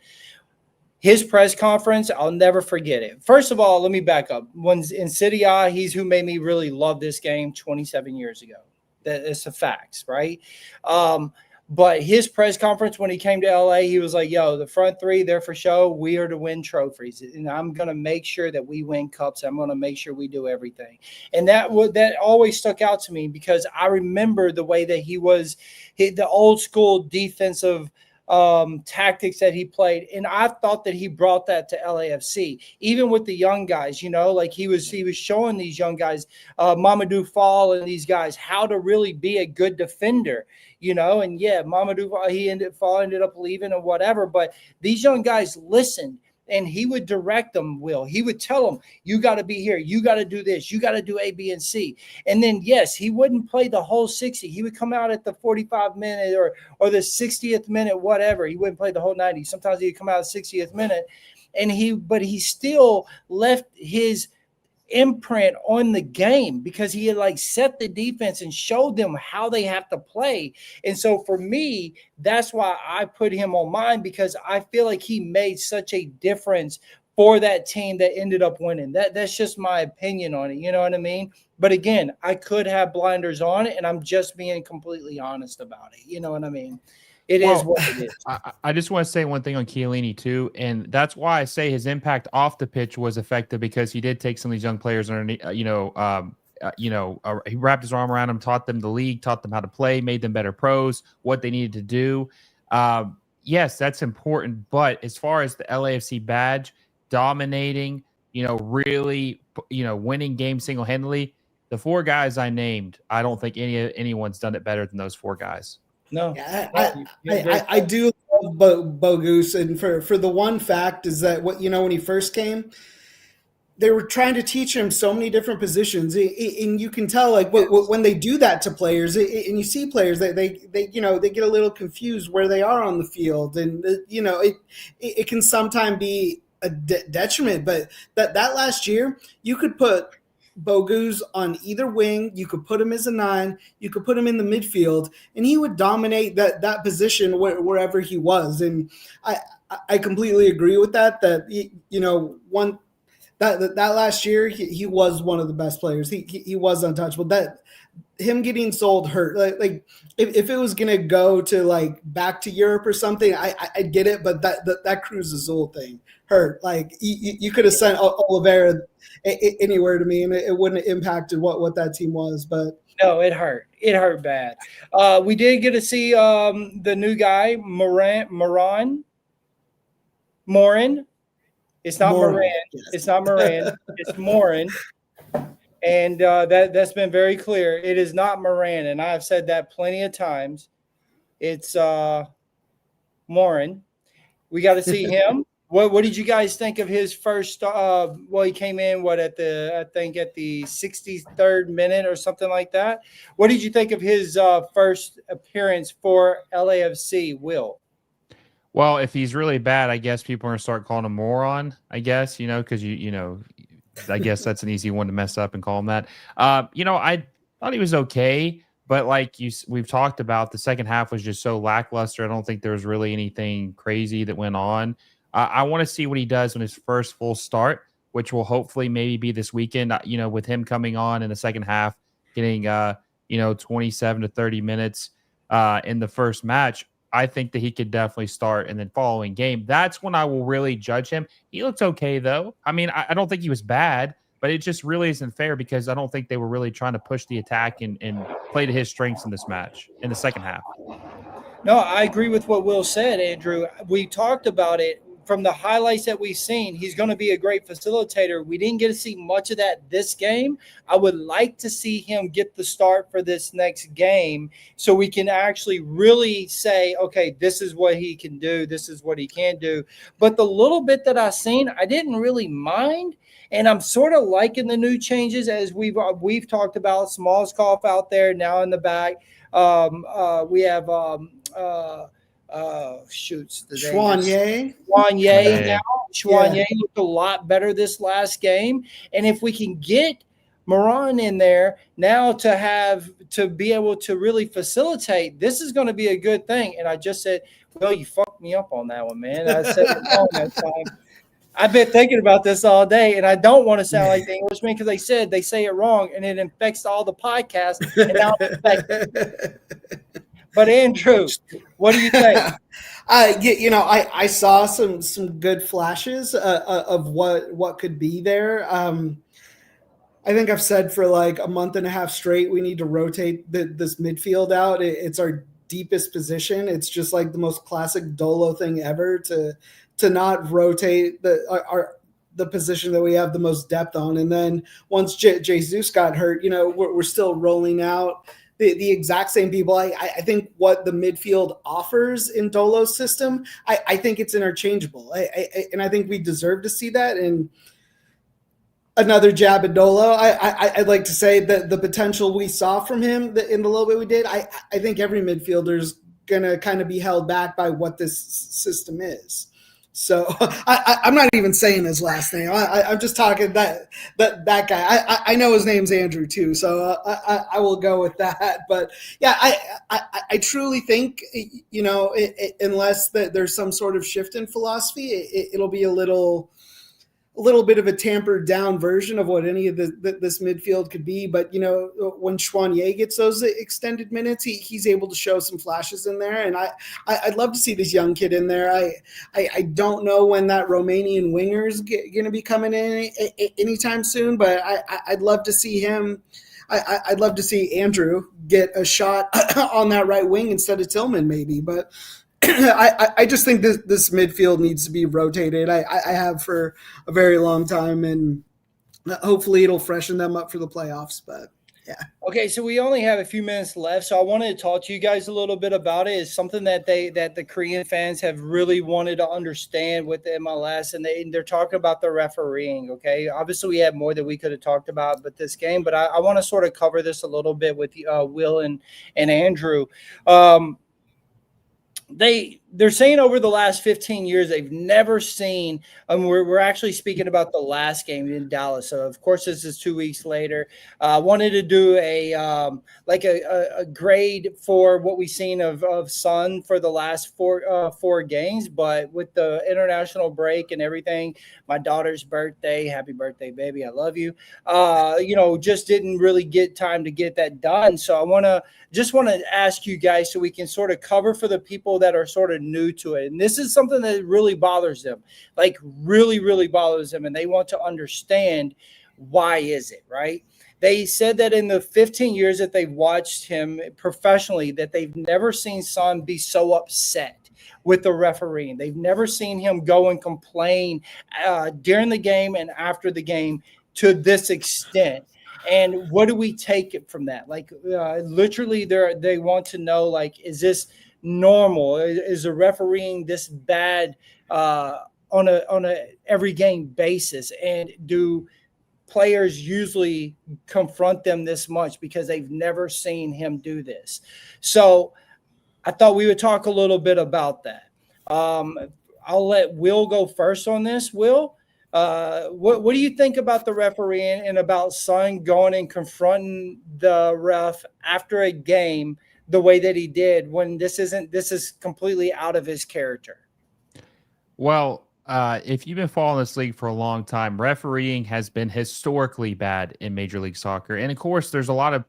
His press conference, I'll never forget it. First of all, let me back up. When in City A, he's who made me really love this game 27 years ago. That's the facts, right? But his press conference when he came to LA, he was like, yo, the front three, they're for show. We are to win trophies. And I'm going to make sure that we win cups. I'm going to make sure we do everything. And that always stuck out to me because I remember the way that the old school defensive tactics that he played. And I thought that he brought that to LAFC, even with the young guys, like he was showing these young guys, Mamadou Fall and these guys, how to really be a good defender. And yeah, Mamadou Fall ended up leaving or whatever, but these young guys listened and he would direct them, Will. He would tell them, you got to be here. You got to do this. You got to do A, B, and C. And then, yes, he wouldn't play the whole 60. He would come out at the 45-minute or the 60th minute, whatever. He wouldn't play the whole 90. Sometimes he'd come out at the 60th minute. But he still left his imprint on the game because he had set the defense and showed them how they have to play. And so for me, that's why I put him on mine, because I feel like he made such a difference for that team that ended up winning. That's just my opinion on it. You know what I mean? But again, I could have blinders on it, and I'm just being completely honest about it. You know what I mean? It is what it is. I just want to say one thing on Chiellini too, and that's why I say his impact off the pitch was effective, because he did take some of these young players underneath. He wrapped his arm around them, taught them the league, taught them how to play, made them better pros, what they needed to do. Yes, that's important. But as far as the LAFC badge, dominating, really, winning games single-handedly, the four guys I named, I don't think anyone's done it better than those four guys. No, I do love Bogus, and for the one fact is that when he first came, they were trying to teach him so many different positions, and you can tell when they do that to players, and you see players that they get a little confused where they are on the field, and it can sometimes be a detriment. But that last year, you could put Bogus on either wing, you could put him as a 9, you could put him in the midfield, and he would dominate that position wherever he was. And I completely agree with that that last year he was one of the best players. He was untouchable. That him getting sold hurt. Like if it was gonna go to like back to Europe or something, I get it. But that Cruz Azul thing hurt. Like you could have sent Oliveira anywhere to me, and it wouldn't have impacted what that team was. But no, it hurt. It hurt bad. We did get to see the new guy, Moran. It's not Moran. Yes. It's not Moran. It's Moran. And that's been very clear. It is not Moran, and I've said that plenty of times. It's Moran. We got to see him. What did you guys think of his first? He came in at the 63rd minute or something like that. What did you think of his first appearance for LAFC? Will? Well, if he's really bad, I guess people are gonna start calling him Moron. I guess because I guess that's an easy one to mess up and call him that. I thought he was okay, but we've talked about, the second half was just so lackluster. I don't think there was really anything crazy that went on. I want to see what he does on his first full start, which will hopefully maybe be this weekend. With him coming on in the second half, getting 27 to 30 minutes in the first match. I think that he could definitely start, and then following game, that's when I will really judge him. He looked okay, though. I mean, I don't think he was bad, but it just really isn't fair because I don't think they were really trying to push the attack and play to his strengths in this match in the second half. No, I agree with what Will said, Andrew. We talked about it. From the highlights that we've seen, he's going to be a great facilitator. We didn't get to see much of that this game. I would like to see him get the start for this next game so we can actually really say, okay, this is what he can do. This is what he can do. But the little bit that I've seen, I didn't really mind. And I'm sort of liking the new changes as we've talked about. Smallskoff out there now in the back. We have Schwanye now. Schwanye looked a lot better this last game. And if we can get Moran in there now to be able to really facilitate, this is going to be a good thing. And I just said, well, you fucked me up on that one, man. I said it wrong that time. I've been thinking about this all day, and I don't want to sound like the Englishman because they say it wrong, and it infects all the podcasts. And now it's infected. But Andrew, what do you think? I saw some good flashes of what could be there. I think I've said for like a month and a half straight, we need to rotate this midfield out. It's our deepest position. It's just like the most classic Dolo thing ever to not rotate the position that we have the most depth on. And then once Jesus got hurt, we're still rolling out the exact same people. I think what the midfield offers in Dolo's system, I think it's interchangeable. And I think we deserve to see that. And another jab at Dolo, I'd like to say that the potential we saw from him in the little bit we did, I think every midfielder is going to kind of be held back by what this system is. So I'm not even saying his last name. I'm just talking that guy. I know his name's Andrew too, so I will go with that. But yeah, I truly think unless there's some sort of shift in philosophy, it'll be a little bit of a tampered down version of what any of this midfield could be. But, when Schwanye gets those extended minutes, he's able to show some flashes in there. And I'd love to see this young kid in there. I don't know when that Romanian winger is going to be coming in anytime soon, but I'd love to see him. I'd love to see Andrew get a shot on that right wing instead of Tillman maybe, but I just think this midfield needs to be rotated. I have for a very long time, and hopefully it'll freshen them up for the playoffs. But yeah. Okay, so we only have a few minutes left, so I wanted to talk to you guys a little bit about it. It's something that the Korean fans have really wanted to understand with the MLS, and they're talking about the refereeing. Okay, obviously we have more that we could have talked about, but this game. But I want to sort of cover this a little bit with Will and Andrew. They they're saying over the last 15 years they've never seen. We're actually speaking about the last game in Dallas, so of course this is 2 weeks later. I wanted to do a grade for what we've seen of Sun for the last four games, but with the international break and everything, my daughter's birthday, happy birthday, baby, I love you. Just didn't really get time to get that done. So I want to ask you guys so we can sort of cover for the people that are sort of new to it. And this is something that really bothers them, like really, really bothers them. And they want to understand why is it, right? They said that in the 15 years that they've watched him professionally, that they've never seen Son be so upset with the refereeing. They've never seen him go and complain during the game and after the game to this extent. And what do we take it from that? Like literally they want to know, like, is this normal? Is the refereeing this bad on a every game basis? And do players usually confront them this much because they've never seen him do this? So I thought we would talk a little bit about that. I'll let Will go first on this. Will, what do you think about the refereeing and about Son going and confronting the ref after a game the way that he did when this is completely out of his character? Well, if you've been following this league for a long time, refereeing has been historically bad in Major League Soccer. And of course, there's a lot of,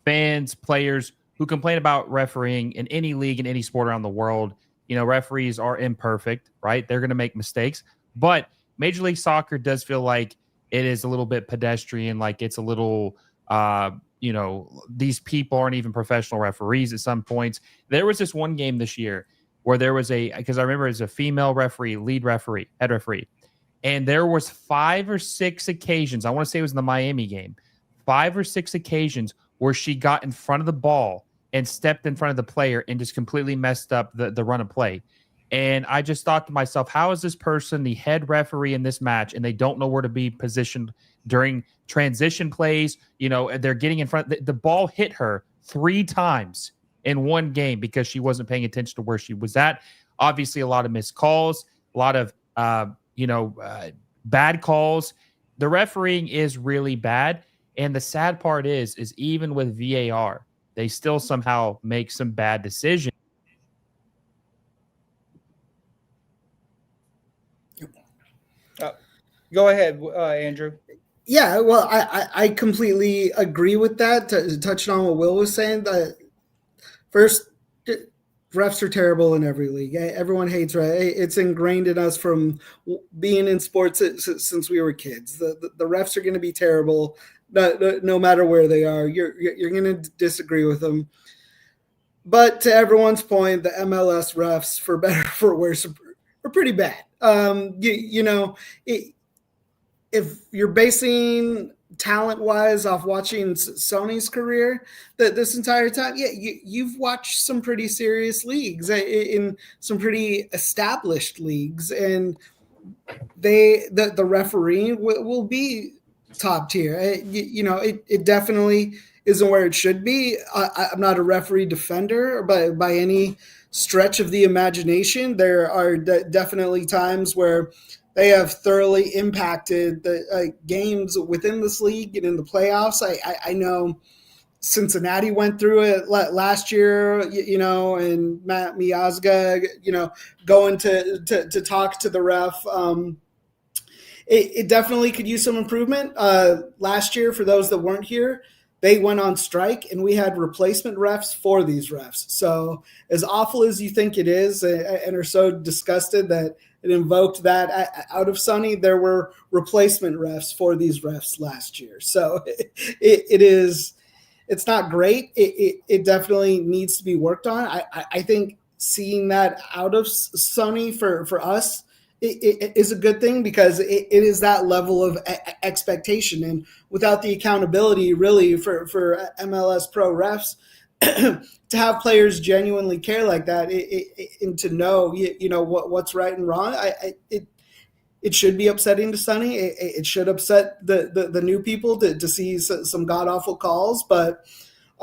fans, players who complain about refereeing in any league, in any sport around the world. Referees are imperfect, right? They're going to make mistakes. But Major League Soccer does feel like it is a little bit pedestrian, like it's a little, these people aren't even professional referees at some points. There was this one game this year where there was because I remember it was a female referee, head referee. And there was 5 or 6 occasions, I want to say it was in the Miami game, 5 or 6 occasions where she got in front of the ball and stepped in front of the player and just completely messed up the run of play. And I just thought to myself, how is this person the head referee in this match and they don't know where to be positioned during transition plays? They're getting in front. The ball hit her 3 times in one game because she wasn't paying attention to where she was at. Obviously, a lot of missed calls, a lot of, bad calls. The refereeing is really bad. And the sad part is even with VAR, they still somehow make some bad decisions. Go ahead, Andrew. Yeah, well, I completely agree with that. Touching on what Will was saying, first, refs are terrible in every league. Everyone hates refs. It's ingrained in us from being in sports since we were kids. The refs are going to be terrible, no matter where they are. You're going to disagree with them. But to everyone's point, the MLS refs, for better or for worse, are pretty bad. If you're basing talent-wise off watching Sonny's career this entire time, you've watched some pretty serious leagues in some pretty established leagues, and the refereeing will be top tier. It definitely isn't where it should be. I'm not a referee defender by any stretch of the imagination. There are definitely times where they have thoroughly impacted the games within this league and in the playoffs. I know Cincinnati went through it last year, and Matt Miazga, going to talk to the ref. It definitely could use some improvement. Last year, for those that weren't here, they went on strike, and we had replacement refs for these refs. So as awful as you think it is and are so disgusted that it invoked that out of Sonny, there were replacement refs for these refs last year. So it's not great. It definitely needs to be worked on. I think seeing that out of Sonny for us, it is a good thing because it is that level of expectation, and without the accountability really for MLS pro refs to have players genuinely care like that and to know what's right and wrong, it should be upsetting to Sonny. It should upset the new people to see some god awful calls, but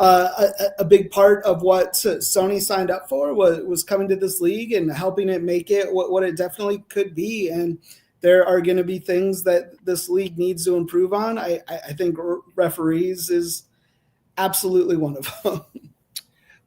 a big part of what Sony signed up for was coming to this league and helping it make it what it definitely could be. And there are going to be things that this league needs to improve on. I think referees is absolutely one of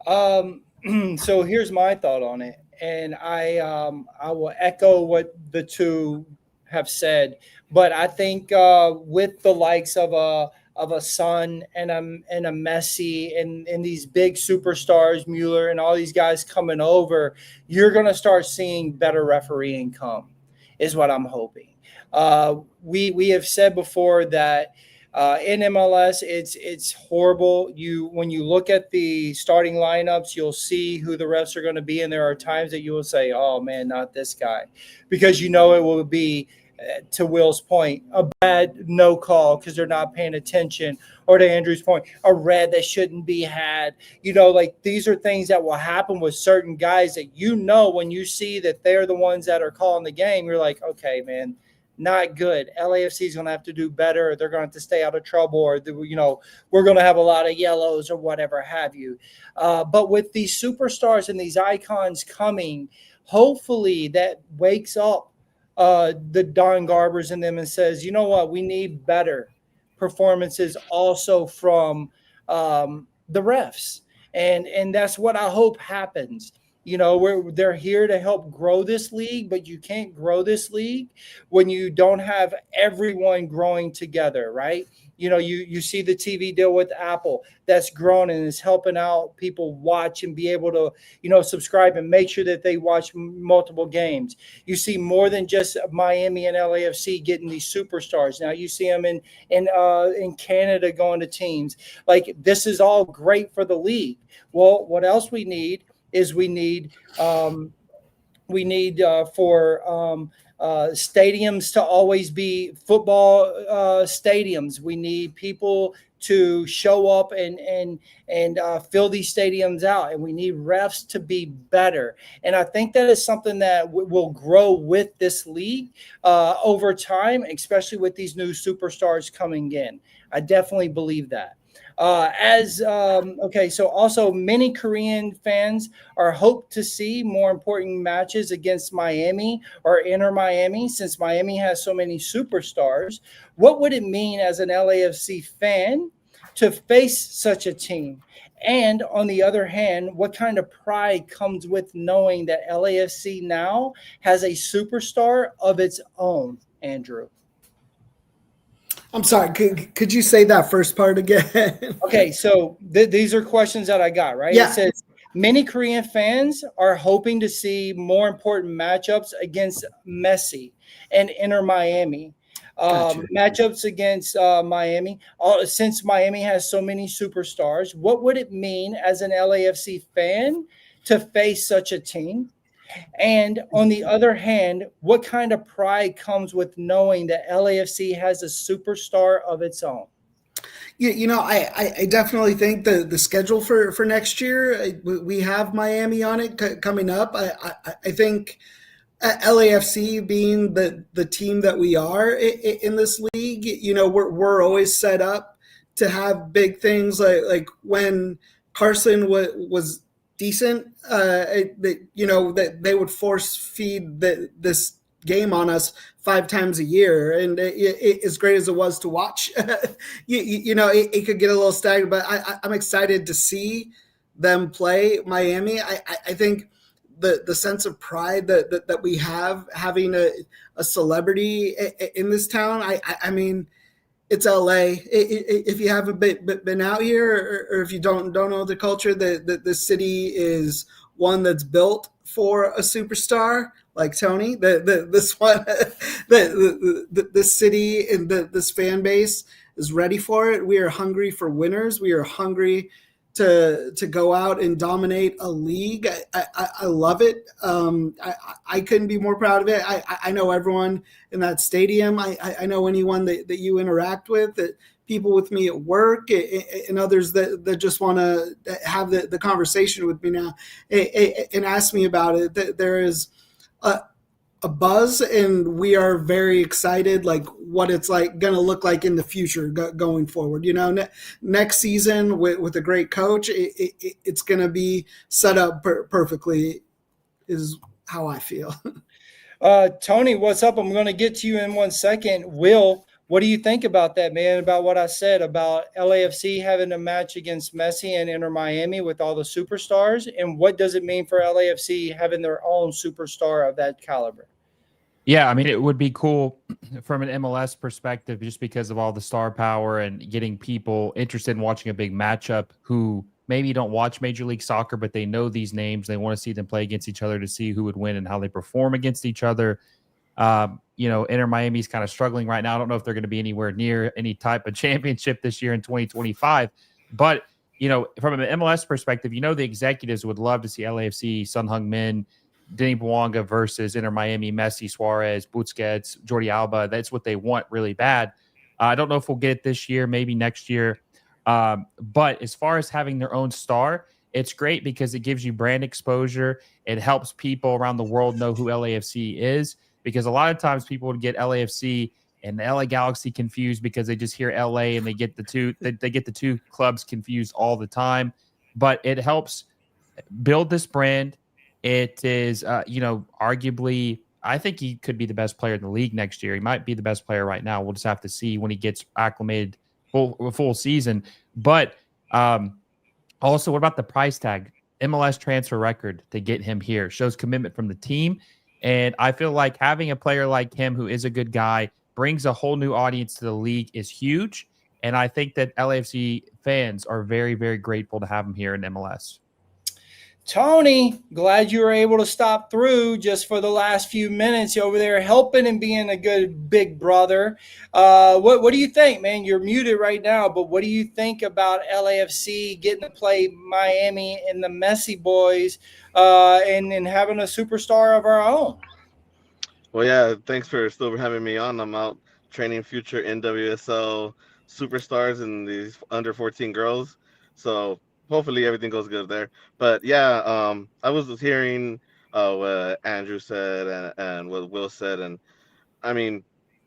them. So here's my thought on it, and I will echo what the two have said, but I think with the likes of a Son and a Messi and these big superstars, Mueller and all these guys coming over, you're going to start seeing better refereeing come, is what I'm hoping. We have said before that in MLS, it's horrible. When you look at the starting lineups, you'll see who the refs are going to be, and there are times that you will say, "Oh man, not this guy," because you know it will be, to Will's point, a bad no call because they're not paying attention, or to Andrew's point, a red that shouldn't be had. Like these are things that will happen with certain guys that when you see that they're the ones that are calling the game, you're like, okay, man, not good. LAFC is going to have to do better. Or they're going to have to stay out of trouble, or we're going to have a lot of yellows or whatever have you. But with these superstars and these icons coming, hopefully that wakes up the Don Garbers in them and says, you know what, we need better performances also from the refs. And that's what I hope happens. They're here to help grow this league, but you can't grow this league when you don't have everyone growing together, right? You see the TV deal with Apple that's grown and is helping out people watch and be able to, subscribe and make sure that they watch multiple games. You see more than just Miami and LAFC getting these superstars. Now you see them in Canada going to teams. Like, this is all great for the league. Well, what else we need is we need for stadiums to always be football stadiums. We need people to show up and fill these stadiums out, and we need refs to be better. And I think that is something that will grow with this league over time, especially with these new superstars coming in. I definitely believe that. So also many Korean fans are hoped to see more important matches against Miami or Inter Miami, since Miami has so many superstars. What would it mean as an LAFC fan to face such a team? And on the other hand, what kind of pride comes with knowing that LAFC now has a superstar of its own, Andrew? I'm sorry. Could you say that first part again? Okay, so these are questions that I got, right? Yeah. It says many Korean fans are hoping to see more important matchups against Messi and Inter Miami. Gotcha. Matchups against Miami. Since Miami has so many superstars, what would it mean as an LAFC fan to face such a team? And on the other hand, what kind of pride comes with knowing that LAFC has a superstar of its own? I definitely think the schedule for next year, we have Miami on it coming up. I think LAFC being the team that we are in this league, we're always set up to have big things like when Carson was decent, that they would force feed this game on us 5 times a year, and as great as it was to watch, it could get a little stagnant. But I'm excited to see them play Miami. I think the sense of pride that we have having a celebrity in this town. I mean, it's LA. If you haven't been out here, or if you don't know the culture, the city is one that's built for a superstar like Tony. This city and this fan base is ready for it. We are hungry for winners. We are hungry to go out and dominate a league. I love it. I couldn't be more proud of it. I know everyone in that stadium. I know anyone that you interact with, that people with me at work and others that just want to have the conversation with me now and ask me about it. There is a buzz, and we are very excited, like what it's like going to look like in the future going forward. Next season with a great coach, it's going to be set up perfectly, is how I feel. Tony, what's up? I'm going to get to you in 1 second. Will, what do you think about that, man? About what I said about LAFC having a match against Messi and Inter Miami with all the superstars, and what does it mean for LAFC having their own superstar of that caliber? Yeah, I mean, it would be cool from an MLS perspective just because of all the star power and getting people interested in watching a big matchup who maybe don't watch Major League Soccer, but they know these names. They want to see them play against each other to see who would win and how they perform against each other. Inter Miami's kind of struggling right now. I don't know if they're going to be anywhere near any type of championship this year in 2025. But, from an MLS perspective, the executives would love to see LAFC, Heung-Min, Denis Bouanga versus Inter Miami, Messi, Suarez, Busquets, Jordi Alba. That's what they want really bad. I don't know if we'll get it this year, maybe next year. But as far as having their own star, it's great because it gives you brand exposure. It helps people around the world know who LAFC is, because a lot of times people would get LAFC and the LA Galaxy confused because they just hear LA and they get the two clubs confused all the time. But it helps build this brand. It is, arguably, I think he could be the best player in the league next year. He might be the best player right now. We'll just have to see when he gets acclimated full season. But also, what about the price tag? MLS transfer record to get him here shows commitment from the team. And I feel like having a player like him who is a good guy brings a whole new audience to the league is huge. And I think that LAFC fans are very, very grateful to have him here in MLS. Tony, glad you were able to stop through just for the last few minutes over there helping and being a good big brother. What do you think, man? You're muted right now, but what do you think about LAFC getting to play Miami and the Messi boys and having a superstar of our own? Well, yeah, thanks for still having me on. I'm out training future NWSL superstars and these under 14 girls. So hopefully everything goes good there. But yeah, I was hearing what Andrew said and what Will said, and I mean,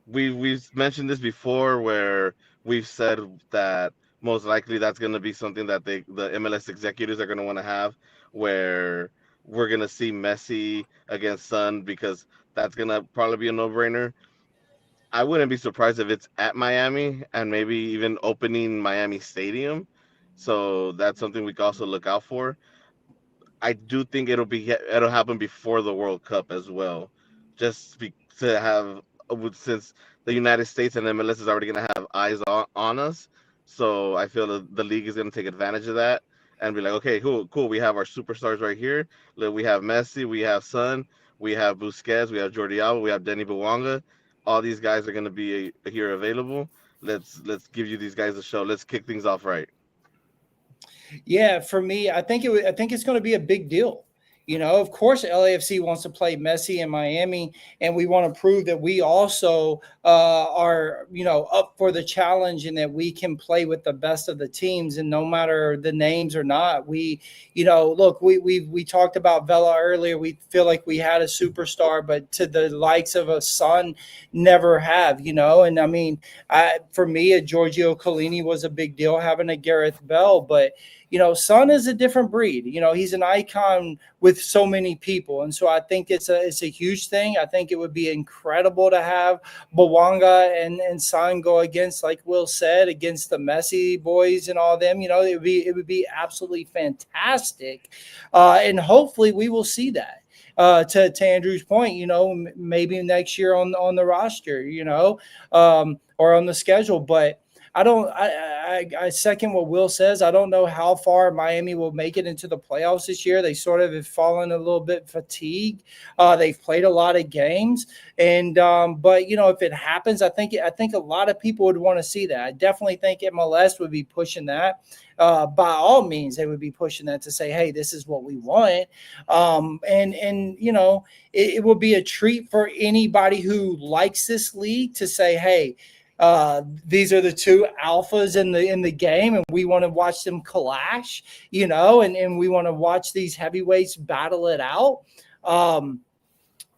we've mentioned this before, where we've said that most likely that's going to be something that the MLS executives are going to want to have, where we're going to see Messi against Son, because that's going to probably be a no-brainer. I wouldn't be surprised if it's at Miami and maybe even opening Miami Stadium. So that's something we can also look out for. I do think it'll happen before the World Cup as well, to have, since the United States and MLS is already going to have eyes on us. So I feel that the league is going to take advantage of that and be like, okay, cool. We have our superstars right here. We have Messi, we have Son, we have Busquets, we have Jordi Alba, we have Denis Bouanga. All these guys are going to be here available. Let's give you these guys a show. Let's kick things off right. Yeah, for me, I think it's going to be a big deal. Of course, LAFC wants to play Messi in Miami, and we want to prove that we also are, up for the challenge and that we can play with the best of the teams. And no matter the names or not, we talked about Vela earlier. We feel like we had a superstar, but to the likes of a Son, never have, And I mean, for me, a Giorgio Chiellini was a big deal, having a Gareth Bell, but Son is a different breed. He's an icon with so many people. And so I think it's a huge thing. I think it would be incredible to have Bwanga and Son go against, like Will said, against the Messi boys and all them. It would be absolutely fantastic. And hopefully we will see that. To Andrew's point, maybe next year on the roster, or on the schedule. But I second what Will says. I don't know how far Miami will make it into the playoffs this year. They sort of have fallen a little bit fatigued. They've played a lot of games, and but if it happens, I think a lot of people would want to see that. I definitely think MLS would be pushing that. By all means, they would be pushing that to say, hey, this is what we want. It will be a treat for anybody who likes this league to say, hey, these are the two alphas in the game, and we want to watch them clash, and we want to watch these heavyweights battle it out.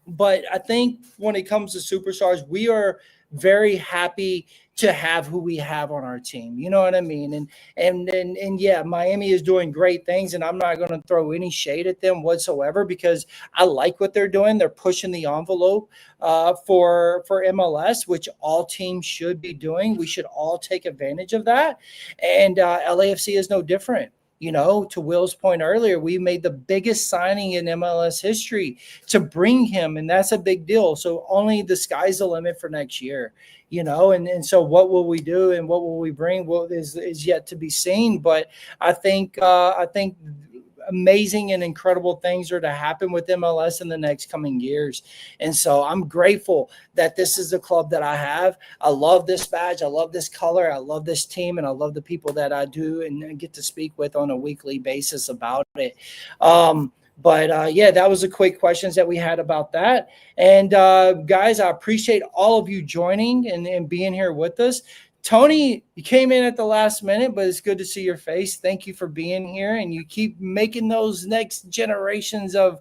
But I think when it comes to superstars, we are very happy to have who we have on our team. You know what I mean? And yeah, Miami is doing great things, and I'm not going to throw any shade at them whatsoever because I like what they're doing. They're pushing the envelope for MLS, which all teams should be doing. We should all take advantage of that, and LAFC is no different. You know, to Will's point earlier, we made the biggest signing in MLS history to bring him, and that's a big deal. So only the sky's the limit for next year, you know, and so what will we do and what will we bring is yet to be seen. But I think amazing and incredible things are to happen with MLS in the next coming years. And so I'm grateful that this is the club that I have. I love this badge. I love this color. I love this team. And I love the people that I do and get to speak with on a weekly basis about it. But yeah, that was the quick questions that we had about that. And guys, I appreciate all of you joining and being here with us. Tony, you came in at the last minute, but it's good to see your face. Thank you for being here, and you keep making those next generations of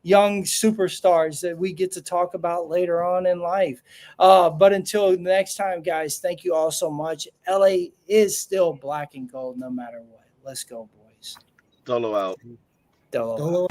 young superstars that we get to talk about later on in life. But until next time, guys, thank you all so much. LA is still black and gold no matter what. Let's go, boys. Dolo out. Dolo. Dolo.